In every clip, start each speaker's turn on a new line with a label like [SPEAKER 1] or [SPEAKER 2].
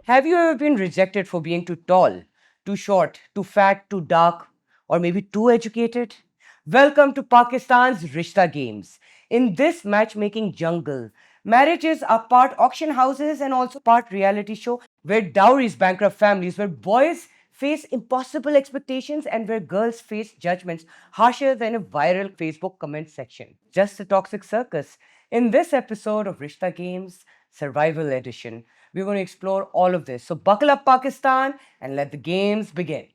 [SPEAKER 1] Have you ever been rejected for being too tall, too short, too fat, too dark, or maybe too educated? Welcome to Pakistan's Rishta Games. In this matchmaking jungle, marriages are part auction houses and also part reality show where dowries bankrupt families, where boys face impossible expectations and where girls face judgments harsher than a viral Facebook comment section. Just a toxic circus. In this episode of Rishta Games Survival Edition, we're going to explore all of this. So buckle up, Pakistan, and let the games begin.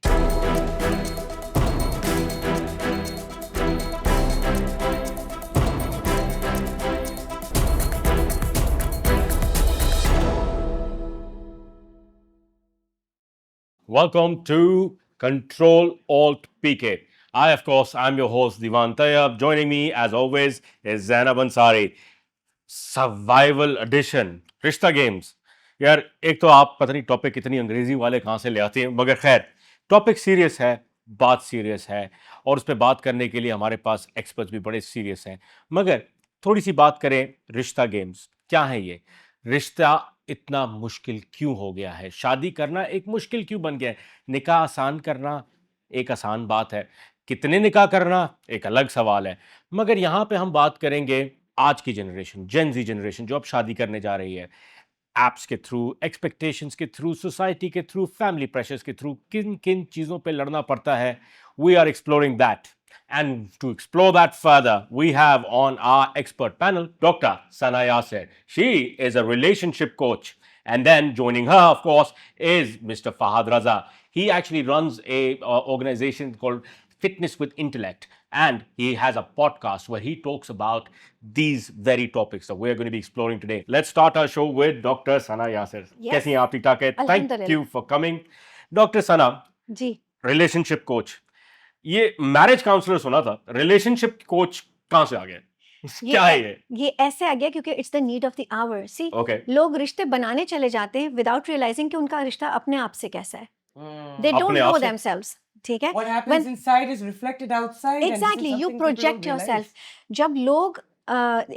[SPEAKER 2] Welcome to Control Alt PK. Of course, I'm your host Divan Tayyab. Joining me, as always, is Zainab Ansari. Survival Edition, रिश्ता games. यार एक तो आप पता नहीं topic कितनी अंग्रेजी वाले कहाँ से ले आते हैं, मगर खैर टॉपिक सीरियस है, बात सीरियस है और उस पर बात करने के लिए हमारे पास एक्सपर्ट्स भी बड़े सीरियस हैं. मगर थोड़ी सी बात करें रिश्ता गेम्स. क्या है ये रिश्ता? इतना मुश्किल क्यों हो गया है? शादी करना एक मुश्किल क्यों बन गया है? निकाह आसान करना एक आसान बात है, कितने निकाह करना एक अलग सवाल है. मगर यहाँ पे हम बात करेंगे आज की जनरेशन, जेन जी जनरेशन, जो अब शादी करने जा रही है. एप्स के थ्रू, एक्सपेक्टेशंस के थ्रू, सोसाइटी के थ्रू, फैमिली प्रेशर्स के थ्रू किन किन चीज़ों पे लड़ना पड़ता है. We are exploring that. And to explore that further, we have on our expert panel Dr. Sana Yasser. She is a relationship coach. And then joining her, of course, is Mr. Fahad Raza. He actually runs a organization called Fitness with Intellect. And he has a podcast where he talks about these very topics that we're going to be exploring today. Let's start our show with Dr. Sana Yasser.
[SPEAKER 3] Yes.
[SPEAKER 2] कैसी हैं आप? ठीक ठाक है? Thank you for coming. Dr. Sana,
[SPEAKER 3] ji
[SPEAKER 2] relationship coach. ये marriage counselor सुना था, relationship coach कहां से आ गया? क्या है
[SPEAKER 3] ये ऐसे आ गया क्योंकि it's the need of the hour. See
[SPEAKER 2] okay,
[SPEAKER 3] लोग रिश्ते बनाने चले जाते हैं विदाउट रियलाइजिंग कि उनका रिश्ता अपने आप से कैसा है. दे डोंट
[SPEAKER 2] अपने आप
[SPEAKER 3] नो
[SPEAKER 2] से?
[SPEAKER 3] देमसेल्व्स. ठीक है,
[SPEAKER 1] What happens inside is reflected outside. and this is
[SPEAKER 3] exactly you
[SPEAKER 1] something people don't
[SPEAKER 3] project
[SPEAKER 1] realize.
[SPEAKER 3] Yourself. जब लोग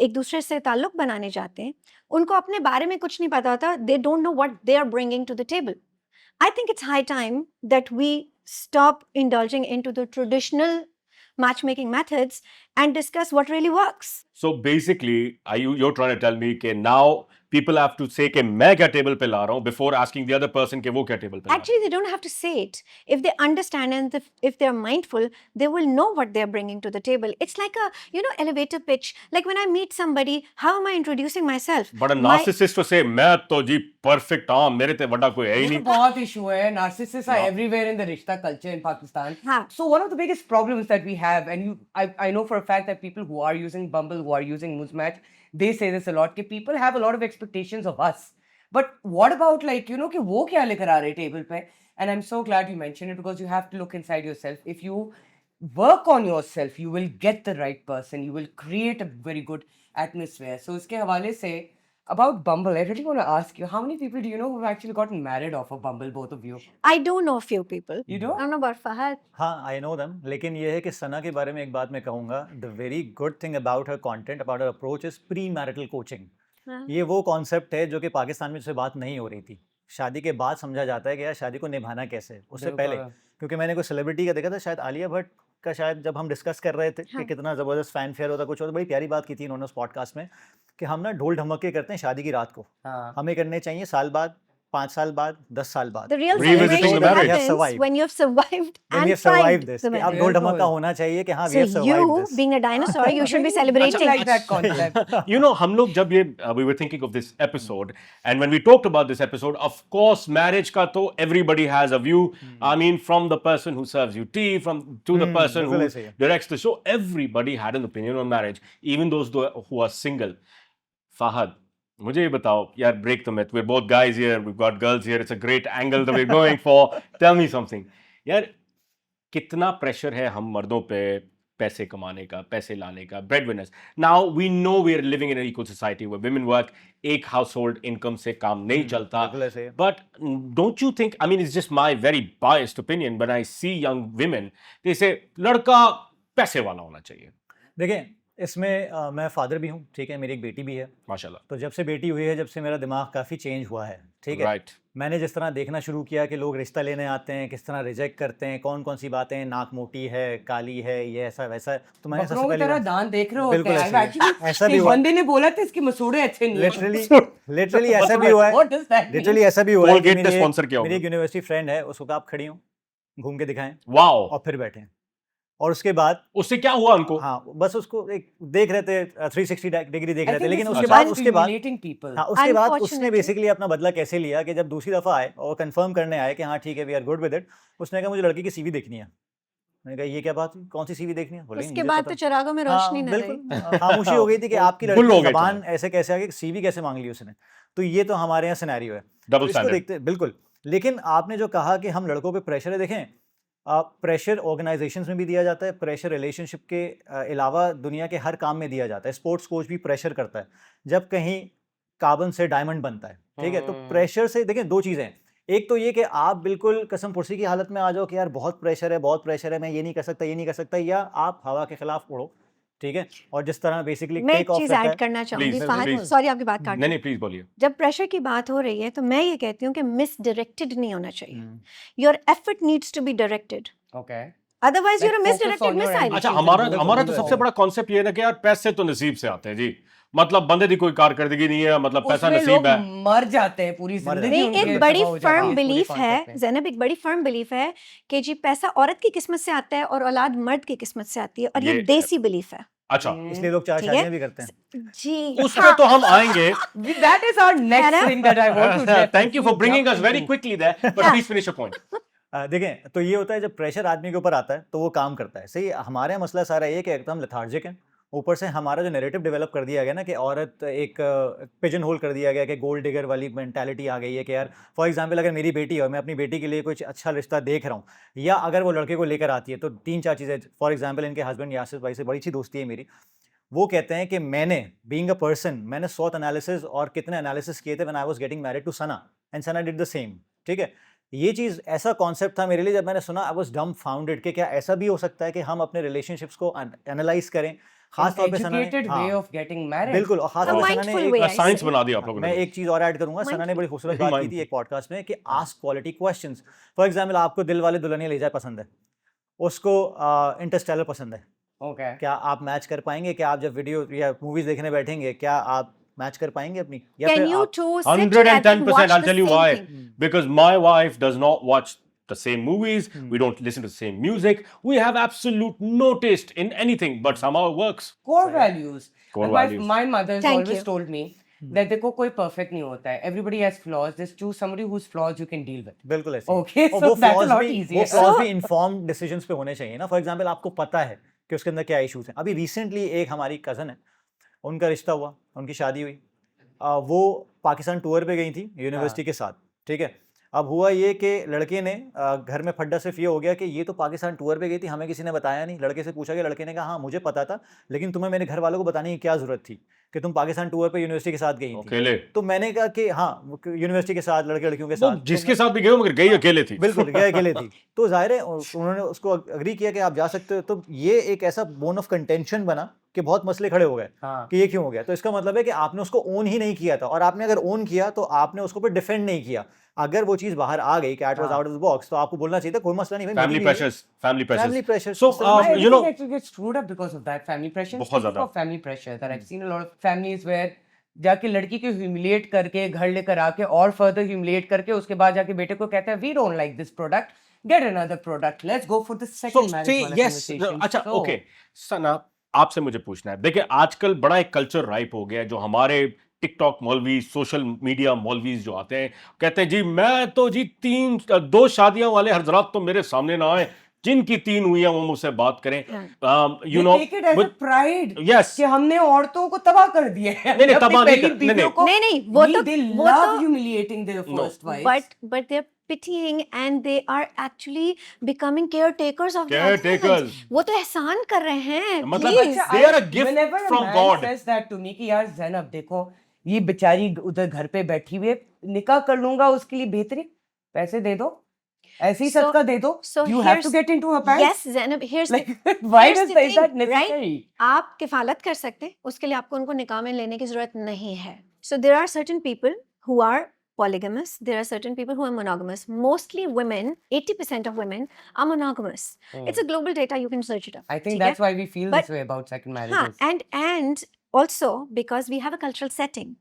[SPEAKER 3] एक दूसरे से ताल्लुक बनाने जाते हैं, उनको अपने बारे में कुछ नहीं पता होता. They don't know what they are bringing to the table. I think it's high time that we stop indulging into the traditional matchmaking methods and discuss what really works.
[SPEAKER 2] So basically, you're trying to tell me कि now people have to say कि मैं क्या table पे ला रहा हूँ before asking the other person कि वो क्या टेबल पे ला रहा है.
[SPEAKER 3] Actually, they don't have to say it. If they understand and if they're mindful, they will know what they're bringing to the table. It's like a, elevator pitch. Like when I meet somebody, how am I introducing myself?
[SPEAKER 2] But a narcissist to say मैं तो जी perfect हाँ, मेरे ते बड़ा कोई है ही
[SPEAKER 1] ये
[SPEAKER 2] नहीं.
[SPEAKER 1] तो बहुत issue है. Narcissists are
[SPEAKER 2] No.
[SPEAKER 1] everywhere in the Rishta culture in Pakistan.
[SPEAKER 3] हाँ.
[SPEAKER 1] So one of the biggest problems that we have, and I know for a fact that people who are using Bumble, who are using Muzmatch, they say this a lot, कि people have a lot of expectations of us. But what about कि वो क्या लेकर आ रहे table पे? And I'm so glad you mentioned it because you have to look inside yourself. If you work on yourself, you will get the right person. You will create a very good atmosphere. So इसके हवाले से about Bumble, I really want to ask you, how many people do you know who have actually gotten married off of Bumble, both of you?
[SPEAKER 3] I do know a few people.
[SPEAKER 1] You do?
[SPEAKER 3] I don't know about Fahad.
[SPEAKER 4] हाँ, I know them. लेकिन ये है कि सना के बारे में एक बात मैं कहूँगा. The very good thing about her content, about her approach is pre marital coaching.
[SPEAKER 3] हाँ.
[SPEAKER 4] ये वो कॉन्सेप्ट है जो कि पाकिस्तान में उससे बात नहीं हो रही थी. शादी के बाद समझा जाता है कि यार शादी को निभाना कैसे है. उससे पहले क्योंकि मैंने कोई सेलिब्रिटी का देखा था, शायद आलिया भट्ट का, शायद जब हम डिस्कस कर रहे थे
[SPEAKER 3] हाँ.
[SPEAKER 4] कि कितना ज़बरदस्त फैन फेयर होता कुछ होता, बड़ी प्यारी बात की थी उन्होंने उस पॉडकास्ट में कि हम ना ढोल ढमक्के करते हैं शादी की रात को.
[SPEAKER 1] हाँ.
[SPEAKER 4] हमें करने चाहिए साल बाद, 5 साल बाद, 10 साल बाद.
[SPEAKER 3] The real
[SPEAKER 2] Revisiting
[SPEAKER 3] celebration
[SPEAKER 2] the marriage.
[SPEAKER 3] happens
[SPEAKER 4] Survived.
[SPEAKER 3] when you've survived
[SPEAKER 4] When
[SPEAKER 3] and
[SPEAKER 4] we have survived
[SPEAKER 3] thrived
[SPEAKER 4] this,
[SPEAKER 3] the
[SPEAKER 4] कि अब
[SPEAKER 3] marriage.
[SPEAKER 4] ढोल
[SPEAKER 1] Biल्कुल.
[SPEAKER 4] ढमक्का होना चाहिए कि हाँ, we
[SPEAKER 3] So
[SPEAKER 4] have survived
[SPEAKER 3] you,
[SPEAKER 4] this.
[SPEAKER 3] being a dinosaur, you should be
[SPEAKER 1] I
[SPEAKER 3] celebrating.
[SPEAKER 1] like that concept.
[SPEAKER 2] You know, हम लोग जब ये we were thinking of this episode, and when we talked about this episode, of course, marriage का तो everybody has a view. I mean, from the person who serves you tea, to the person
[SPEAKER 4] बिल्कुल
[SPEAKER 2] who
[SPEAKER 4] ऐसे ही है.
[SPEAKER 2] directs the show, everybody had an opinion on marriage, even those who are single. Fahad, मुझे ये बताओ यार, break the myth. We're both guys here, we've got girls here. It's a great angle that we're going for. Tell me something. यार, कितना pressure है हम मर्दों पे पैसे कमाने का, पैसे लाने का, breadwinners. Now we know we are living in an equal society where women work. एक household income से काम नहीं चलता.
[SPEAKER 4] बिल्कुल ऐसे ही है.
[SPEAKER 2] But don't you think, I mean, it's just my very biased opinion, when I see young women, they say लड़का पैसे वाला होना चाहिए.
[SPEAKER 4] देखें, इसमें मैं फादर भी हूँ, ठीक है, मेरी एक बेटी भी है।
[SPEAKER 2] माशाल्लाह।
[SPEAKER 4] तो जब से बेटी हुई है, जब से मेरा दिमाग काफ़ी चेंज हुआ है, ठीक है।
[SPEAKER 2] राइट।
[SPEAKER 4] मैंने जिस तरह देखना शुरू किया कि लोग रिश्ता लेने आते हैं, किस तरह रिजेक्ट करते हैं, कौन कौन सी बातें, नाक मोटी है, काली है, ये ऐसा वैसा है, तो मैंने
[SPEAKER 1] बकरों
[SPEAKER 4] सबसे
[SPEAKER 1] की
[SPEAKER 4] पहले
[SPEAKER 1] तरह दांत देख रहे होते
[SPEAKER 4] बिल्कुल
[SPEAKER 1] हैं।
[SPEAKER 4] ऐसे ही है।
[SPEAKER 1] Actually,
[SPEAKER 4] ऐसा भी
[SPEAKER 1] एक
[SPEAKER 4] हुआ,
[SPEAKER 1] बंदे ने बोला था इसके मसूड़े अच्छे नहीं हैं।
[SPEAKER 4] लिटरली ऐसा भी हुआ है,
[SPEAKER 1] What does that mean?
[SPEAKER 4] Literally ऐसा भी हुआ है कि
[SPEAKER 2] कोलगेट ने
[SPEAKER 4] मेरी
[SPEAKER 2] स्पॉन्सर किया
[SPEAKER 4] मेरी एक
[SPEAKER 2] होगा।
[SPEAKER 4] यूनिवर्सिटी फ्रेंड है, उसको कहा आप खड़ी हो, घूम के दिखाएं,
[SPEAKER 2] वाओ,
[SPEAKER 4] और फिर बैठे। और उसके बाद
[SPEAKER 2] उससे क्या हुआ उनको?
[SPEAKER 4] हाँ, बस उसको एक देख रहे थे, 360 डिग्री देख
[SPEAKER 1] I
[SPEAKER 4] रहे थे,
[SPEAKER 1] think
[SPEAKER 4] लेकिन
[SPEAKER 1] this
[SPEAKER 4] उसके
[SPEAKER 1] is
[SPEAKER 4] बाद
[SPEAKER 1] humiliating people.
[SPEAKER 4] हाँ, उसके बाद उसने
[SPEAKER 3] Unfortunately.
[SPEAKER 4] बेसिकली अपना बदला कैसे लिया कि जब दूसरी दफा आए और कंफर्म करने आए कि हाँ ठीक है, we are good with it, उसने कहा मुझे लड़की की सीवी देखनी है। मैंने कहा ये क्या बात हुई, कौन सी सीवी देखनी है? बोले
[SPEAKER 3] उसके
[SPEAKER 4] मुझे
[SPEAKER 3] बाद
[SPEAKER 4] पता
[SPEAKER 3] तो चिरागों में
[SPEAKER 4] हाँ,
[SPEAKER 3] रोशनी न रही।
[SPEAKER 4] बिल्कुल खामोशी हो गई थी कि आपकी
[SPEAKER 2] गुल
[SPEAKER 4] लड़की
[SPEAKER 2] हो
[SPEAKER 4] की
[SPEAKER 2] गए
[SPEAKER 4] जबान ऐसे कैसे आ गई, सीवी कैसे मांग ली उसने। तो ये तो हमारे यहाँ सिनेरियो है, तो
[SPEAKER 2] डबल
[SPEAKER 4] इसको
[SPEAKER 2] स्टैंडर्ड।
[SPEAKER 4] देखते बिल्कुल। लेकिन आपने जो कहा कि हम लड़कों पे प्रेशर है, देखें प्रेशर ऑर्गेनाइजेशंस में भी दिया जाता है, प्रेशर रिलेशनशिप के अलावा दुनिया के हर काम में दिया जाता है। स्पोर्ट्स कोच भी प्रेशर करता है जब कहीं कार्बन से डायमंड बनता है, ठीक है। तो प्रेशर से देखें दो चीज़ें हैं, एक तो ये कि आप बिल्कुल कसम पुर्सी की हालत में आ जाओ कि यार बहुत प्रेशर है, बहुत प्रेशर है, मैं ये नहीं कर सकता, ये नहीं कर सकता, या आप हवा के खिलाफ उड़ो, ठीक है। और जिस तरह बेसिकली
[SPEAKER 3] मैं एक
[SPEAKER 4] टेक ऑफ
[SPEAKER 3] चीज
[SPEAKER 4] करता
[SPEAKER 3] ऐड
[SPEAKER 4] है,
[SPEAKER 3] करना चाहूंगी
[SPEAKER 2] Please,
[SPEAKER 3] फहद,
[SPEAKER 2] please.
[SPEAKER 3] सॉरी आपकी बात काट
[SPEAKER 2] नहीं
[SPEAKER 3] दी।
[SPEAKER 2] नहीं, प्लीज बोलिए।
[SPEAKER 3] जब प्रेशर की बात हो रही है तो मैं ये कहती हूँ कि मिसडायरेक्टेड नहीं होना चाहिए।
[SPEAKER 4] Hmm,
[SPEAKER 3] your effort needs to be directed,
[SPEAKER 1] Okay.
[SPEAKER 3] Otherwise
[SPEAKER 1] Like
[SPEAKER 3] your
[SPEAKER 1] focus
[SPEAKER 3] misdirected
[SPEAKER 1] on your
[SPEAKER 3] missile.
[SPEAKER 2] अच्छा,
[SPEAKER 1] ambitions
[SPEAKER 2] हमारा
[SPEAKER 1] and goals
[SPEAKER 2] हमारा
[SPEAKER 1] and
[SPEAKER 2] तो
[SPEAKER 1] do
[SPEAKER 2] सबसे
[SPEAKER 1] it.
[SPEAKER 2] बड़ा कॉन्सेप्ट ये है ना कि यार पैसे तो नसीब से आते हैं जी। मतलब बंदे दी कोई कारकर्दगी नहीं है, मतलब पैसा
[SPEAKER 1] उसमें
[SPEAKER 2] नसीब
[SPEAKER 1] लोग
[SPEAKER 2] है।
[SPEAKER 1] मर जाते हैं, पूरी
[SPEAKER 4] मर
[SPEAKER 1] जिंदगी
[SPEAKER 3] नहीं,
[SPEAKER 1] उनकी
[SPEAKER 3] एक
[SPEAKER 1] तबाह
[SPEAKER 3] बड़ी
[SPEAKER 1] हो जाती है
[SPEAKER 3] फर्म
[SPEAKER 1] इस पूरे
[SPEAKER 3] बिलीफ है
[SPEAKER 1] concept में।
[SPEAKER 3] ज़ैनब, एक बड़ी फर्म बिलीफ है कि जी पैसा औरत की किस्मत से आता है और औलाद मर्द की किस्मत से आती है, और ये
[SPEAKER 2] ये
[SPEAKER 3] देसी बिलीफ है
[SPEAKER 2] अच्छा,
[SPEAKER 4] इसलिए लोग चार
[SPEAKER 3] ठीक है?
[SPEAKER 4] शादियां भी करते हैं।
[SPEAKER 3] जी।
[SPEAKER 2] उस पे तो हम आएंगे।
[SPEAKER 1] That is our next
[SPEAKER 3] ना?
[SPEAKER 1] thing that I want to address.
[SPEAKER 2] Thank you for bringing us very quickly there, but
[SPEAKER 3] हाँ।
[SPEAKER 2] Please finish your point.
[SPEAKER 4] देखें तो ये होता है जब प्रेशर आदमी के ऊपर आता है तो वो काम करता है। सही, हमारे यहाँ मसला सारा ये कि एकदम लेथार्जिक है, ऊपर से हमारा जो नैरेटिव डेवलप कर दिया गया ना कि औरत एक पिजन होल कर दिया गया कि गोल्ड डिगर वाली मेंटालिटी आ गई है कि यार फॉर एग्जांपल अगर मेरी बेटी है और मैं अपनी बेटी के लिए कुछ अच्छा रिश्ता देख रहा हूँ, या अगर वो लड़के को लेकर आती है तो तीन चार चीज़ें, फॉर एग्जांपल इनके हस्बैंड यासिर भाई से बड़ी अच्छी दोस्ती है मेरी, वो कहते हैं कि मैंने बीइंग अ पर्सन मैंने SWOT एनालिसिस और कितने एनालिसिस किए थे when I was getting married to Sana, and Sana did the same, ठीक है। ये चीज़ ऐसा कॉन्सेप्ट था मेरे लिए, जब मैंने सुना आई वाज डम्बफाउंडेड कि क्या ऐसा भी हो सकता है कि हम अपने रिलेशनशिप्स को एनालाइज करें, खास
[SPEAKER 1] An
[SPEAKER 4] तौर पे सना ने
[SPEAKER 1] educated way of getting married.
[SPEAKER 4] बिल्कुल, और खास
[SPEAKER 3] A
[SPEAKER 4] तौर पे सना
[SPEAKER 3] mindful
[SPEAKER 4] ने
[SPEAKER 3] way, I
[SPEAKER 2] साइंस
[SPEAKER 3] say.
[SPEAKER 2] बना दिया आप लोगों
[SPEAKER 4] मैं
[SPEAKER 2] ने।
[SPEAKER 4] एक चीज़ और ऐड करूंगा, सना ने बड़ी खूबसूरत बात की थी
[SPEAKER 2] Mindful.
[SPEAKER 4] एक पॉडकास्ट में कि ask quality questions. For example आपको दिल वाले दुल्हनिया ले जाए पसंद है, उसको इंटरस्टेलर पसंद है,
[SPEAKER 1] Okay.
[SPEAKER 4] क्या आप मैच कर पाएंगे? क्या आप जब वीडियो या मूवीज देखने बैठेंगे क्या आप मैच कर पाएंगे अपनी, या
[SPEAKER 3] Can
[SPEAKER 4] फिर
[SPEAKER 3] you
[SPEAKER 4] आप
[SPEAKER 3] two sit together and
[SPEAKER 2] 110%.
[SPEAKER 3] watch
[SPEAKER 2] I'll
[SPEAKER 3] the
[SPEAKER 2] tell you
[SPEAKER 3] same
[SPEAKER 2] why.
[SPEAKER 3] thing?
[SPEAKER 2] Because my wife does not watch the same movies. We don't listen to the same music. We have absolute no taste in anything, but somehow it works.
[SPEAKER 1] Core values.
[SPEAKER 2] Core
[SPEAKER 1] my,
[SPEAKER 2] values.
[SPEAKER 1] my mother has
[SPEAKER 3] Thank
[SPEAKER 1] always
[SPEAKER 3] you.
[SPEAKER 1] told me that देखो कोई perfect नहीं होता है. Everybody has flaws. Just choose somebody whose flaws you can deal with.
[SPEAKER 4] बिल्कुल ऐसे ही।
[SPEAKER 1] Okay,
[SPEAKER 4] और
[SPEAKER 1] so
[SPEAKER 4] वो
[SPEAKER 1] that's a
[SPEAKER 4] flaws
[SPEAKER 1] lot
[SPEAKER 4] भी
[SPEAKER 1] easier.
[SPEAKER 4] वो flaws भी इन्फॉर्म्ड डिसीजंस पे होने चाहिए ना। फॉर एग्जांपल आपको पता है कि उसके अंदर क्या इश्यूज हैं। अभी रिसेंटली एक हमारी कज़न है, उनका रिश्ता हुआ, उनकी शादी हुई, वो पाकिस्तान टूर पे गई थी यूनिवर्सिटी के साथ, ठीक है। अब हुआ ये कि लड़के ने घर में फड्डा सिर्फ ये हो गया कि ये तो पाकिस्तान टूर पे गई थी, हमें किसी ने बताया नहीं। लड़के से पूछा गया, लड़के ने कहा हाँ मुझे पता था, लेकिन तुम्हें मेरे घर वालों को बताने की क्या ज़रूरत थी कि तुम पाकिस्तान टूर पे यूनिवर्सिटी के साथ गई थी।
[SPEAKER 2] अकेले।
[SPEAKER 4] तो मैंने कहा कि हाँ यूनिवर्सिटी के साथ, लड़के लड़कियों के
[SPEAKER 2] वो
[SPEAKER 4] साथ,
[SPEAKER 2] जिसके साथ भी गए हो मगर गई अकेले थी।
[SPEAKER 4] बिल्कुल गए अकेले थी। तो जाहिर है उन्होंने उसको अग्री किया कि आप जा सकते हो। तो ये एक ऐसा बोन ऑफ कंटेंशन बना कि बहुत मसले खड़े हो गए
[SPEAKER 1] हाँ.
[SPEAKER 4] कि ये क्यों हो गया। तो इसका मतलब है कि आपने उसको ओन ही नहीं किया था, और आपने अगर ओन किया तो आपने उसको फिर डिफेंड नहीं किया। अगर वो चीज बाहर आ गई, कैट वाज
[SPEAKER 1] हाँ.
[SPEAKER 4] आउट ऑफ द बॉक्स, तो आपको बोलना चाहिए था कोई मसला नहीं भाई,
[SPEAKER 2] Family pressures. Family pressures.
[SPEAKER 4] Family pressure.
[SPEAKER 2] So,
[SPEAKER 1] My
[SPEAKER 2] you know,
[SPEAKER 1] everything actually gets screwed up because of that family pressure.
[SPEAKER 2] बहुत
[SPEAKER 1] Speaking
[SPEAKER 2] ज़्यादा।
[SPEAKER 1] of family pressure, that I've seen a lot of families where जाके लड़की को humiliate करके घर लेकर आके और फर्दर ह्यूमिलिएट करके उसके बाद जाके बेटे को कहते हैं we don't like this product, get another product, let's go for the
[SPEAKER 2] so
[SPEAKER 1] second marriage
[SPEAKER 2] see,
[SPEAKER 1] वाला
[SPEAKER 2] yes.
[SPEAKER 1] conversation.
[SPEAKER 2] अच्छा,
[SPEAKER 1] So,
[SPEAKER 2] okay. सना, आपसे मुझे पूछना है। देखिए आजकल बड़ा एक कल्चर राइप हो गया है, जो हमारे टिकटॉक मौलवी, सोशल मीडिया मौलवीज जो आते हैं, कहते हैं जी मैं तो जी 2 शादियां वाले हजरात तो मेरे सामने ना आए, जिनकी 3 हुई है वो मुझसे बात करें।
[SPEAKER 1] they
[SPEAKER 2] You know,
[SPEAKER 1] take it as a
[SPEAKER 2] with-
[SPEAKER 1] pride
[SPEAKER 2] yes.
[SPEAKER 1] कि हमने औरतों को तबाह कर दिया है।
[SPEAKER 2] नहीं,
[SPEAKER 1] अपनी
[SPEAKER 2] तबाह नहीं
[SPEAKER 1] पहली
[SPEAKER 2] कर- नहीं,
[SPEAKER 1] बीवियों
[SPEAKER 2] नहीं।
[SPEAKER 1] को-
[SPEAKER 3] नहीं, वो तो-
[SPEAKER 1] they
[SPEAKER 3] वो
[SPEAKER 1] love
[SPEAKER 3] तो-
[SPEAKER 1] humiliating their
[SPEAKER 2] No.
[SPEAKER 1] first wives.
[SPEAKER 3] But they're pitying and they are actually becoming caretakers of their
[SPEAKER 2] Caretakers.
[SPEAKER 3] husbands. वो तो एहसान कर रहे हैं,
[SPEAKER 2] मतलब
[SPEAKER 3] please.
[SPEAKER 2] अच्छा, they are a gift
[SPEAKER 1] Whenever a
[SPEAKER 2] from
[SPEAKER 1] man
[SPEAKER 2] God.
[SPEAKER 1] says that to me कि यार ज़ैनब देखो ये बेचारी उधर घर पे बैठी हुई है, निकाह कर लूंगा उसके लिए बेहतरीन, पैसे दे दो, ऐसे ही
[SPEAKER 3] So-
[SPEAKER 1] सदका दे दो.
[SPEAKER 3] so
[SPEAKER 1] You have to
[SPEAKER 3] here's-
[SPEAKER 1] get into her pants.
[SPEAKER 3] Yes, Zainab, here's
[SPEAKER 1] Like, why
[SPEAKER 3] here's
[SPEAKER 1] is
[SPEAKER 3] the
[SPEAKER 1] that, is that
[SPEAKER 3] thing, right?
[SPEAKER 1] necessary?
[SPEAKER 3] आप किफालत कर सकते हैं, उसके लिए आपको उनको निकाह में लेने की जरूरत नहीं है. So there are certain people who are polygamous. There are certain people who are monogamous. Mostly women, 80% of women are monogamous. It's a global data. You can search it up.
[SPEAKER 1] I think
[SPEAKER 3] ठीक है?
[SPEAKER 1] that's why we feel
[SPEAKER 3] But-
[SPEAKER 1] this way about second
[SPEAKER 3] हाँ,
[SPEAKER 1] marriages.
[SPEAKER 3] and also because we have a cultural setting.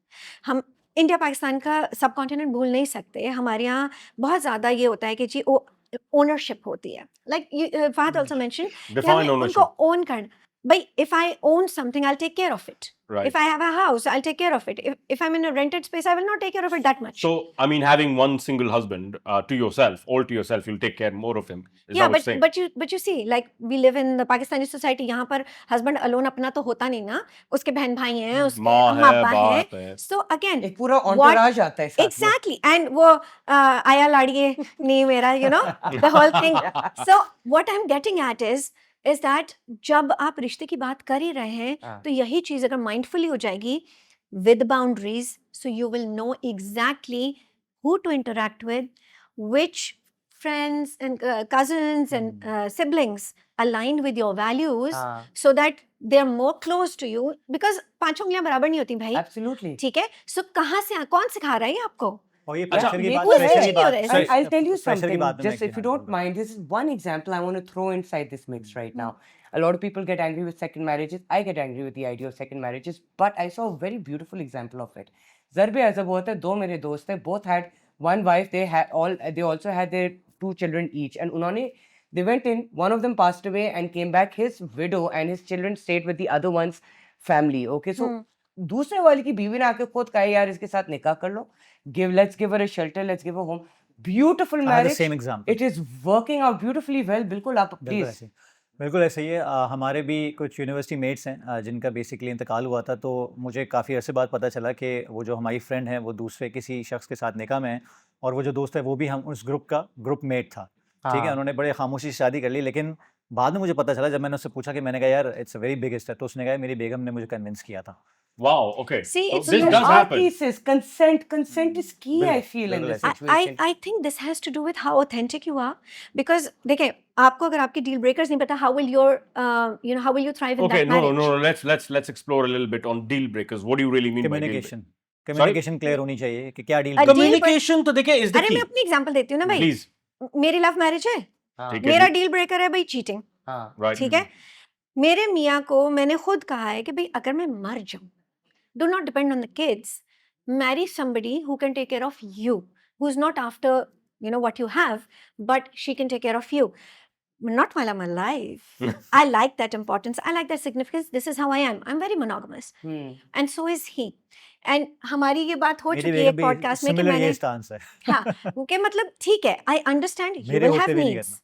[SPEAKER 3] हम India Pakistan का सब continent भूल नहीं सकते. हमारे यहाँ बहुत ज़्यादा ये होता है कि जी ओनरशिप होती है. Like Fahad also mention
[SPEAKER 2] Define
[SPEAKER 3] उनको
[SPEAKER 2] ownership.
[SPEAKER 3] ओन करना. भाई if I own something I will take care of it.
[SPEAKER 2] Right.
[SPEAKER 3] If I have a house, I'll take care of it. If I'm in a rented space, I will not take care of it that much.
[SPEAKER 2] So, I mean, having one single husband to yourself, all to yourself, you'll take care more of him. Is
[SPEAKER 3] Yeah,
[SPEAKER 2] that what you're saying?
[SPEAKER 3] but you see, like we live in the Pakistani society. यहाँ पर husband alone अपना तो होता नहीं ना. उसके बहन भाई हैं, उसके
[SPEAKER 2] माँ
[SPEAKER 3] अम्मा
[SPEAKER 2] है,
[SPEAKER 3] अब्बा हैं.
[SPEAKER 2] बाप है.
[SPEAKER 3] So again,
[SPEAKER 1] एक पूरा
[SPEAKER 3] what-
[SPEAKER 1] entourage आता है साथ में.
[SPEAKER 3] exactly, and वो आया लाड़िए नहीं मेरा, you know, the whole thing. So what I'm getting at is that जब आप रिश्ते की बात कर ही रहे हैं,
[SPEAKER 1] हाँ.
[SPEAKER 3] तो यही चीज अगर माइंडफुली हो जाएगी with boundaries, so you will know exactly who to interact with, which friends and cousins and siblings aligned with your values,
[SPEAKER 1] हाँ.
[SPEAKER 3] so that they're more close to you, because पांचों उंगलियां बराबर नहीं होती भाई.
[SPEAKER 1] Absolutely.
[SPEAKER 3] ठीक है. सो कहाँ से कौन सिखा रहा है ये आपको?
[SPEAKER 4] और ये
[SPEAKER 2] अच्छा,
[SPEAKER 4] प्रेशर की
[SPEAKER 1] ये
[SPEAKER 4] बात
[SPEAKER 1] तो है।
[SPEAKER 4] प्रेशर की बात
[SPEAKER 3] Sorry,
[SPEAKER 1] I'll tell you
[SPEAKER 4] pressure की
[SPEAKER 1] something,
[SPEAKER 4] बात में
[SPEAKER 1] just
[SPEAKER 4] मैं
[SPEAKER 1] if you
[SPEAKER 4] कहना
[SPEAKER 1] don't
[SPEAKER 4] चाहूँगा।
[SPEAKER 1] mind, this is one example I want to throw inside this mix right now. A lot of people get angry with second marriages. I get angry with the idea of second marriages, but I saw a very beautiful example of it. Zarbe Azab होता है, दो मेरे दोस्त थे, both had one wife, they also had their 2 children each, and उन्होंने they went in, one of them passed away and came back, his widow and his children stayed with the other one's family. Okay, so दूसरे वाले की बीवी ने आके खुद कहा यार इसके साथ निकाह कर लो, let's give her a shelter, let's give her home. Beautiful
[SPEAKER 4] I had the
[SPEAKER 1] marriage.
[SPEAKER 4] same example.
[SPEAKER 1] It is working out beautifully well. बिल्कुल आप
[SPEAKER 4] बिल्कुल
[SPEAKER 1] please.
[SPEAKER 4] ऐसे बिल्कुल ऐसे ही है। हमारे भी कुछ यूनिवर्सिटी मेट्स हैं जिनका बेसिकली इंतकाल हुआ था, तो मुझे काफ़ी अरसे बाद पता चला कि वो जो हमारी फ्रेंड है वो दूसरे किसी शख्स के साथ निकाह में है, और वो जो दोस्त है वो भी हम उस ग्रुप का ग्रुप मेट था। ठीक है,
[SPEAKER 1] हाँ.
[SPEAKER 4] उन्होंने बड़े खामोशी से शादी कर ली, लेकिन बाद में मुझे पता चला, जब मैंने उससे पूछा कि मैंने कहा यार it's a very big step, तो उसने कहा मेरी बेगम ने मुझे कन्विंस किया था।
[SPEAKER 2] Wow, okay.
[SPEAKER 3] See,
[SPEAKER 2] So
[SPEAKER 3] it's
[SPEAKER 2] this
[SPEAKER 3] not
[SPEAKER 2] does
[SPEAKER 1] Our
[SPEAKER 2] happen.
[SPEAKER 1] pieces, consent is key. I
[SPEAKER 4] बिल्कुल,
[SPEAKER 1] feel in
[SPEAKER 4] बिल्कुल
[SPEAKER 1] this
[SPEAKER 4] ऐसे।
[SPEAKER 1] situation.
[SPEAKER 3] I think this has to do with how authentic you are, because देखिए आपको अगर आपके deal breakers नहीं पता, how will your how will you thrive in
[SPEAKER 2] Okay,
[SPEAKER 3] that
[SPEAKER 2] no,
[SPEAKER 3] marriage?
[SPEAKER 2] let's explore a little bit on deal breakers. What do you really mean by deal breakers?
[SPEAKER 4] Communication clear होनी चाहिए कि क्या deal
[SPEAKER 3] A deal
[SPEAKER 2] Communication तो देखिए is the
[SPEAKER 3] अरे
[SPEAKER 2] key.
[SPEAKER 3] मैं अपनी example देती हूँ ना भाई.
[SPEAKER 2] Please,
[SPEAKER 3] मेरी लव मैरिज है,
[SPEAKER 1] हाँ,
[SPEAKER 2] ठीक है
[SPEAKER 3] मेरा
[SPEAKER 2] जी.
[SPEAKER 3] डील ब्रेकर है भाई चीटिंग.
[SPEAKER 1] हाँ.
[SPEAKER 2] Right.
[SPEAKER 3] ठीक है. मेरे मियाँ को मैंने खुद कहा है कि भाई अगर मैं मर जाऊं, do not depend on the kids, marry somebody who can take care of you, who's not after what you have, but she can take care of you, not while I'm alive. I like that importance, I like that significance. This is how I am. I'm very monogamous,
[SPEAKER 1] Hmm.
[SPEAKER 3] and so is he. And हमारी ये बात हो
[SPEAKER 4] मेरी
[SPEAKER 3] चुकी है
[SPEAKER 4] बेगम
[SPEAKER 3] एक podcast में कि
[SPEAKER 4] सिमिलर
[SPEAKER 3] मैंने
[SPEAKER 4] ये स्टांस है।
[SPEAKER 3] हाँ कि मतलब ठीक है, I understand you
[SPEAKER 4] मेरे
[SPEAKER 3] will
[SPEAKER 4] होते
[SPEAKER 3] have
[SPEAKER 4] भी नहीं
[SPEAKER 3] needs.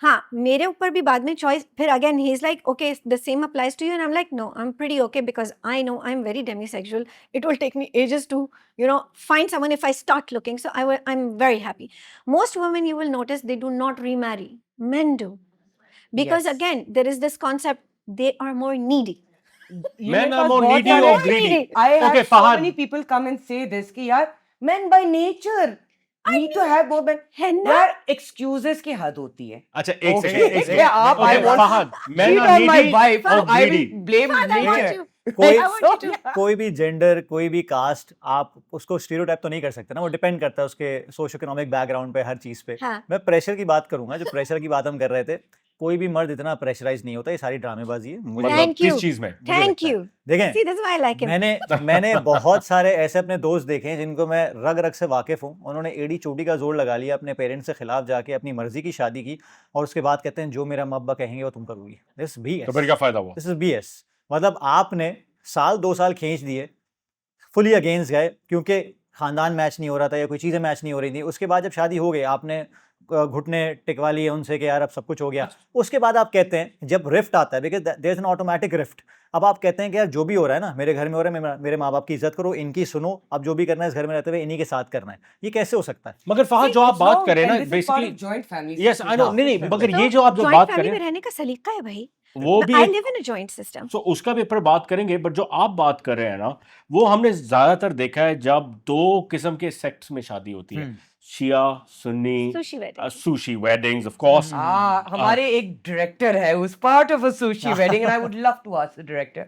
[SPEAKER 3] हाँ, मेरे ऊपर भी बाद में चॉइस, फिर again he is like okay the same applies to you, and I am like no, I am pretty okay because I know I am very demisexual. It will take me ages to find someone if I start looking. So I'm very happy. Most women, you will notice, they do not remarry. Men do, because
[SPEAKER 1] Yes.
[SPEAKER 3] again there is this concept, they are more needy.
[SPEAKER 1] ये
[SPEAKER 2] Men
[SPEAKER 1] मेरे
[SPEAKER 2] are
[SPEAKER 1] pass
[SPEAKER 2] more
[SPEAKER 1] बहुत
[SPEAKER 2] needy
[SPEAKER 1] सारे-
[SPEAKER 2] or greedy?
[SPEAKER 1] I have
[SPEAKER 2] Okay,
[SPEAKER 1] so
[SPEAKER 2] Fahad.
[SPEAKER 1] many people come and say this कि यार men by nature need to have more men.
[SPEAKER 3] है ना?
[SPEAKER 1] यार excuses की हद होती है.
[SPEAKER 2] अच्छा एक
[SPEAKER 1] Okay.
[SPEAKER 2] सेकंड एक
[SPEAKER 1] Yeah, आप-
[SPEAKER 2] second.
[SPEAKER 1] I
[SPEAKER 2] Okay,
[SPEAKER 1] want-
[SPEAKER 2] Fahad, men
[SPEAKER 1] Cheat
[SPEAKER 2] are
[SPEAKER 1] on my
[SPEAKER 2] needy
[SPEAKER 1] wife.
[SPEAKER 2] or
[SPEAKER 1] I will
[SPEAKER 2] greedy?
[SPEAKER 1] blame
[SPEAKER 3] Fahad, I want
[SPEAKER 1] nature.
[SPEAKER 3] you.
[SPEAKER 4] कोई
[SPEAKER 3] I want you to.
[SPEAKER 4] कोई भी जेंडर, कोई भी कास्ट, आप उसको stereotype तो नहीं कर सकते ना, वो डिपेंड करता है उसके सोशो इकोनॉमिक बैकग्राउंड पे, हर चीज़ पे।
[SPEAKER 3] हाँ.
[SPEAKER 4] मैं प्रेशर की बात करूंगा, जो प्रेशर की बात हम कर रहे थे, कोई भी मर्द इतना प्रेशराइज नहीं होता, ये सारी ड्रामेबाजी है। मुझे
[SPEAKER 2] मतलब
[SPEAKER 3] Thank you.
[SPEAKER 2] किस चीज में?
[SPEAKER 3] Thank
[SPEAKER 4] लगता है।
[SPEAKER 3] you.
[SPEAKER 4] देखें,
[SPEAKER 3] See, this is why I like him.
[SPEAKER 4] मैंने बहुत सारे ऐसे अपने दोस्त देखे हैं जिनको मैं रग रग से वाकिफ हूँ। उन्होंने एड़ी चोटी का जोर लगा लिया, अपने पेरेंट्स के खिलाफ जाके अपनी मर्जी की शादी की, और उसके बाद कहते हैं जो मेरा माँ बाप कहेंगे वो तुम करोगी। दिस
[SPEAKER 2] तो फिर क्या फायदा हुआ?
[SPEAKER 4] This is BS। मतलब आपने साल 2 साल खींच दिए, फुली अगेंस्ट गए क्योंकि खानदान मैच नहीं हो रहा था या कोई चीज़ें मैच नहीं हो रही थी। उसके बाद जब शादी हो गई, आपने घुटने टिकवा लिए उनसे कि यार अब सब कुछ हो गया। उसके बाद आप कहते हैं, जब रिफ्ट आता है, because there is an automatic rift, अब आप कहते हैं कि यार जो भी हो रहा है ना, मेरे घर में हो रहा है, मेरे माँ बाप की इज्जत करो, इनकी सुनो, अब जो भी करना है इस घर में रहते हुए इन्हीं के साथ करना है। ये कैसे हो सकता है?
[SPEAKER 2] मगर फहद जो आप
[SPEAKER 1] It's
[SPEAKER 2] बात
[SPEAKER 1] wrong,
[SPEAKER 2] करें ना,
[SPEAKER 1] and this is part of
[SPEAKER 2] basically
[SPEAKER 1] joint family
[SPEAKER 2] yes I know,
[SPEAKER 1] system.
[SPEAKER 2] नहीं मगर
[SPEAKER 3] तो
[SPEAKER 2] ये जो आप जो
[SPEAKER 3] joint
[SPEAKER 2] बात
[SPEAKER 3] family
[SPEAKER 2] करें
[SPEAKER 3] में रहने का सलीका है भाई.
[SPEAKER 2] वो भी
[SPEAKER 3] I
[SPEAKER 2] एक
[SPEAKER 3] live in a joint system.
[SPEAKER 2] तो उसका भी ऊपर बात करेंगे, बट जो आप बात कर रहे हैं ना, वो हमने ज्यादातर देखा है जब 2 किस्म के सेक्ट्स में शादी होती है। Shia, Sunni,
[SPEAKER 3] Sushi wedding.
[SPEAKER 2] sushi weddings, of course.
[SPEAKER 1] हमारे एक director है who's part of a sushi wedding, and I would love to ask the director,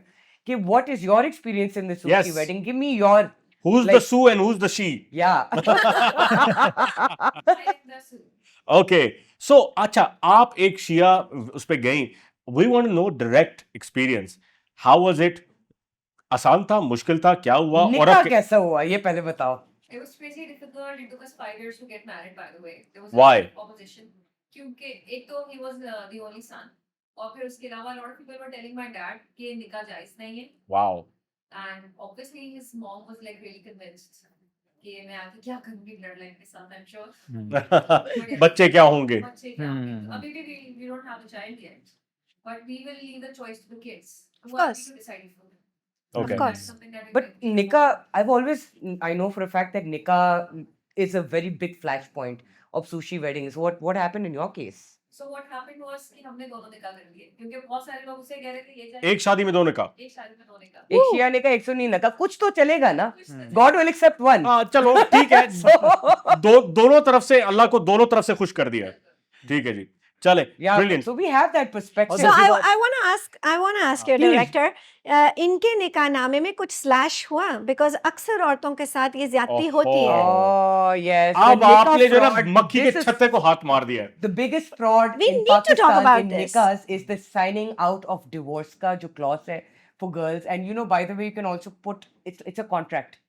[SPEAKER 1] कि what is your experience in the sushi
[SPEAKER 2] Yes.
[SPEAKER 1] wedding? Give me your
[SPEAKER 2] Who's the Su and who's the she?
[SPEAKER 1] yeah.
[SPEAKER 2] Okay. So, अच्छा, आप एक शिया उस पे गई. We want to know direct experience. How was it? आसान था, मुश्किल था, क्या हुआ? और
[SPEAKER 1] निकाह
[SPEAKER 2] अब
[SPEAKER 1] कैसा हुआ ये पहले बताओ.
[SPEAKER 5] It was pretty difficult. It took us 5 years to get married, by the way. There was
[SPEAKER 2] Why?
[SPEAKER 5] a lot of opposition. क्योंकि एक तो he was the only son, और फिर उसके अलावा a lot of people were telling my dad कि ये निकाह जायज़ नहीं है.
[SPEAKER 2] wow.
[SPEAKER 5] And obviously his mom was like really convinced कि मैं आगे क्या करूँगी bloodline के साथ, I'm sure.
[SPEAKER 2] बच्चे क्या होंगे?
[SPEAKER 5] बच्चे क्या होंगे?
[SPEAKER 4] हम्म।
[SPEAKER 5] अभी भी we don't have a child yet, but we will leave the choice to the kids.
[SPEAKER 3] Of
[SPEAKER 5] Who are we
[SPEAKER 3] course.
[SPEAKER 5] to decide for them?
[SPEAKER 2] Okay.
[SPEAKER 3] Of course.
[SPEAKER 5] That's something that we
[SPEAKER 1] But
[SPEAKER 5] can think
[SPEAKER 1] nikah,
[SPEAKER 5] about.
[SPEAKER 1] I know for a fact that nikah is a very big flashpoint of sushi weddings. What happened in your case?
[SPEAKER 5] So what happened was कि हमने दोनों निकाह कर लिए, क्योंकि बहुत सारे लोग उसे कह रहे थे ये जाए
[SPEAKER 2] एक शादी में दो निकाह.
[SPEAKER 5] एक शादी में दो निकाह.
[SPEAKER 1] एक शिया निकाह, एक सुन्नी निकाह, कुछ तो चलेगा ना.
[SPEAKER 5] कुछ तो
[SPEAKER 1] God will accept one.
[SPEAKER 2] हाँ, चलो ठीक है. दोनों तरफ से अल्लाह को दोनों तरफ से खुश कर दिया. ठीक है जी. चले.
[SPEAKER 1] Yeah,
[SPEAKER 2] Brilliant.
[SPEAKER 1] so we have that perspective.
[SPEAKER 3] So
[SPEAKER 4] दूसरी
[SPEAKER 3] I want to ask your
[SPEAKER 2] Please.
[SPEAKER 3] director, इनके निकाहनामे में कुछ स्लैश हुआ? Because अक्सर औरतों के साथ ये ज्यादती होती है.
[SPEAKER 1] Oh yes.
[SPEAKER 2] अब
[SPEAKER 1] the nikah
[SPEAKER 2] आपने जो ना
[SPEAKER 1] fraud,
[SPEAKER 2] मक्खी के
[SPEAKER 1] this is
[SPEAKER 2] छत्ते को हाथ मार दिया है.
[SPEAKER 1] the biggest fraud
[SPEAKER 3] We
[SPEAKER 1] in
[SPEAKER 3] need to talk
[SPEAKER 1] Pakistan
[SPEAKER 3] about
[SPEAKER 1] in
[SPEAKER 3] this.
[SPEAKER 1] nikahs is the signing out of divorce का जो clause है for girls. And you know, by the way, you can also put it's a contract.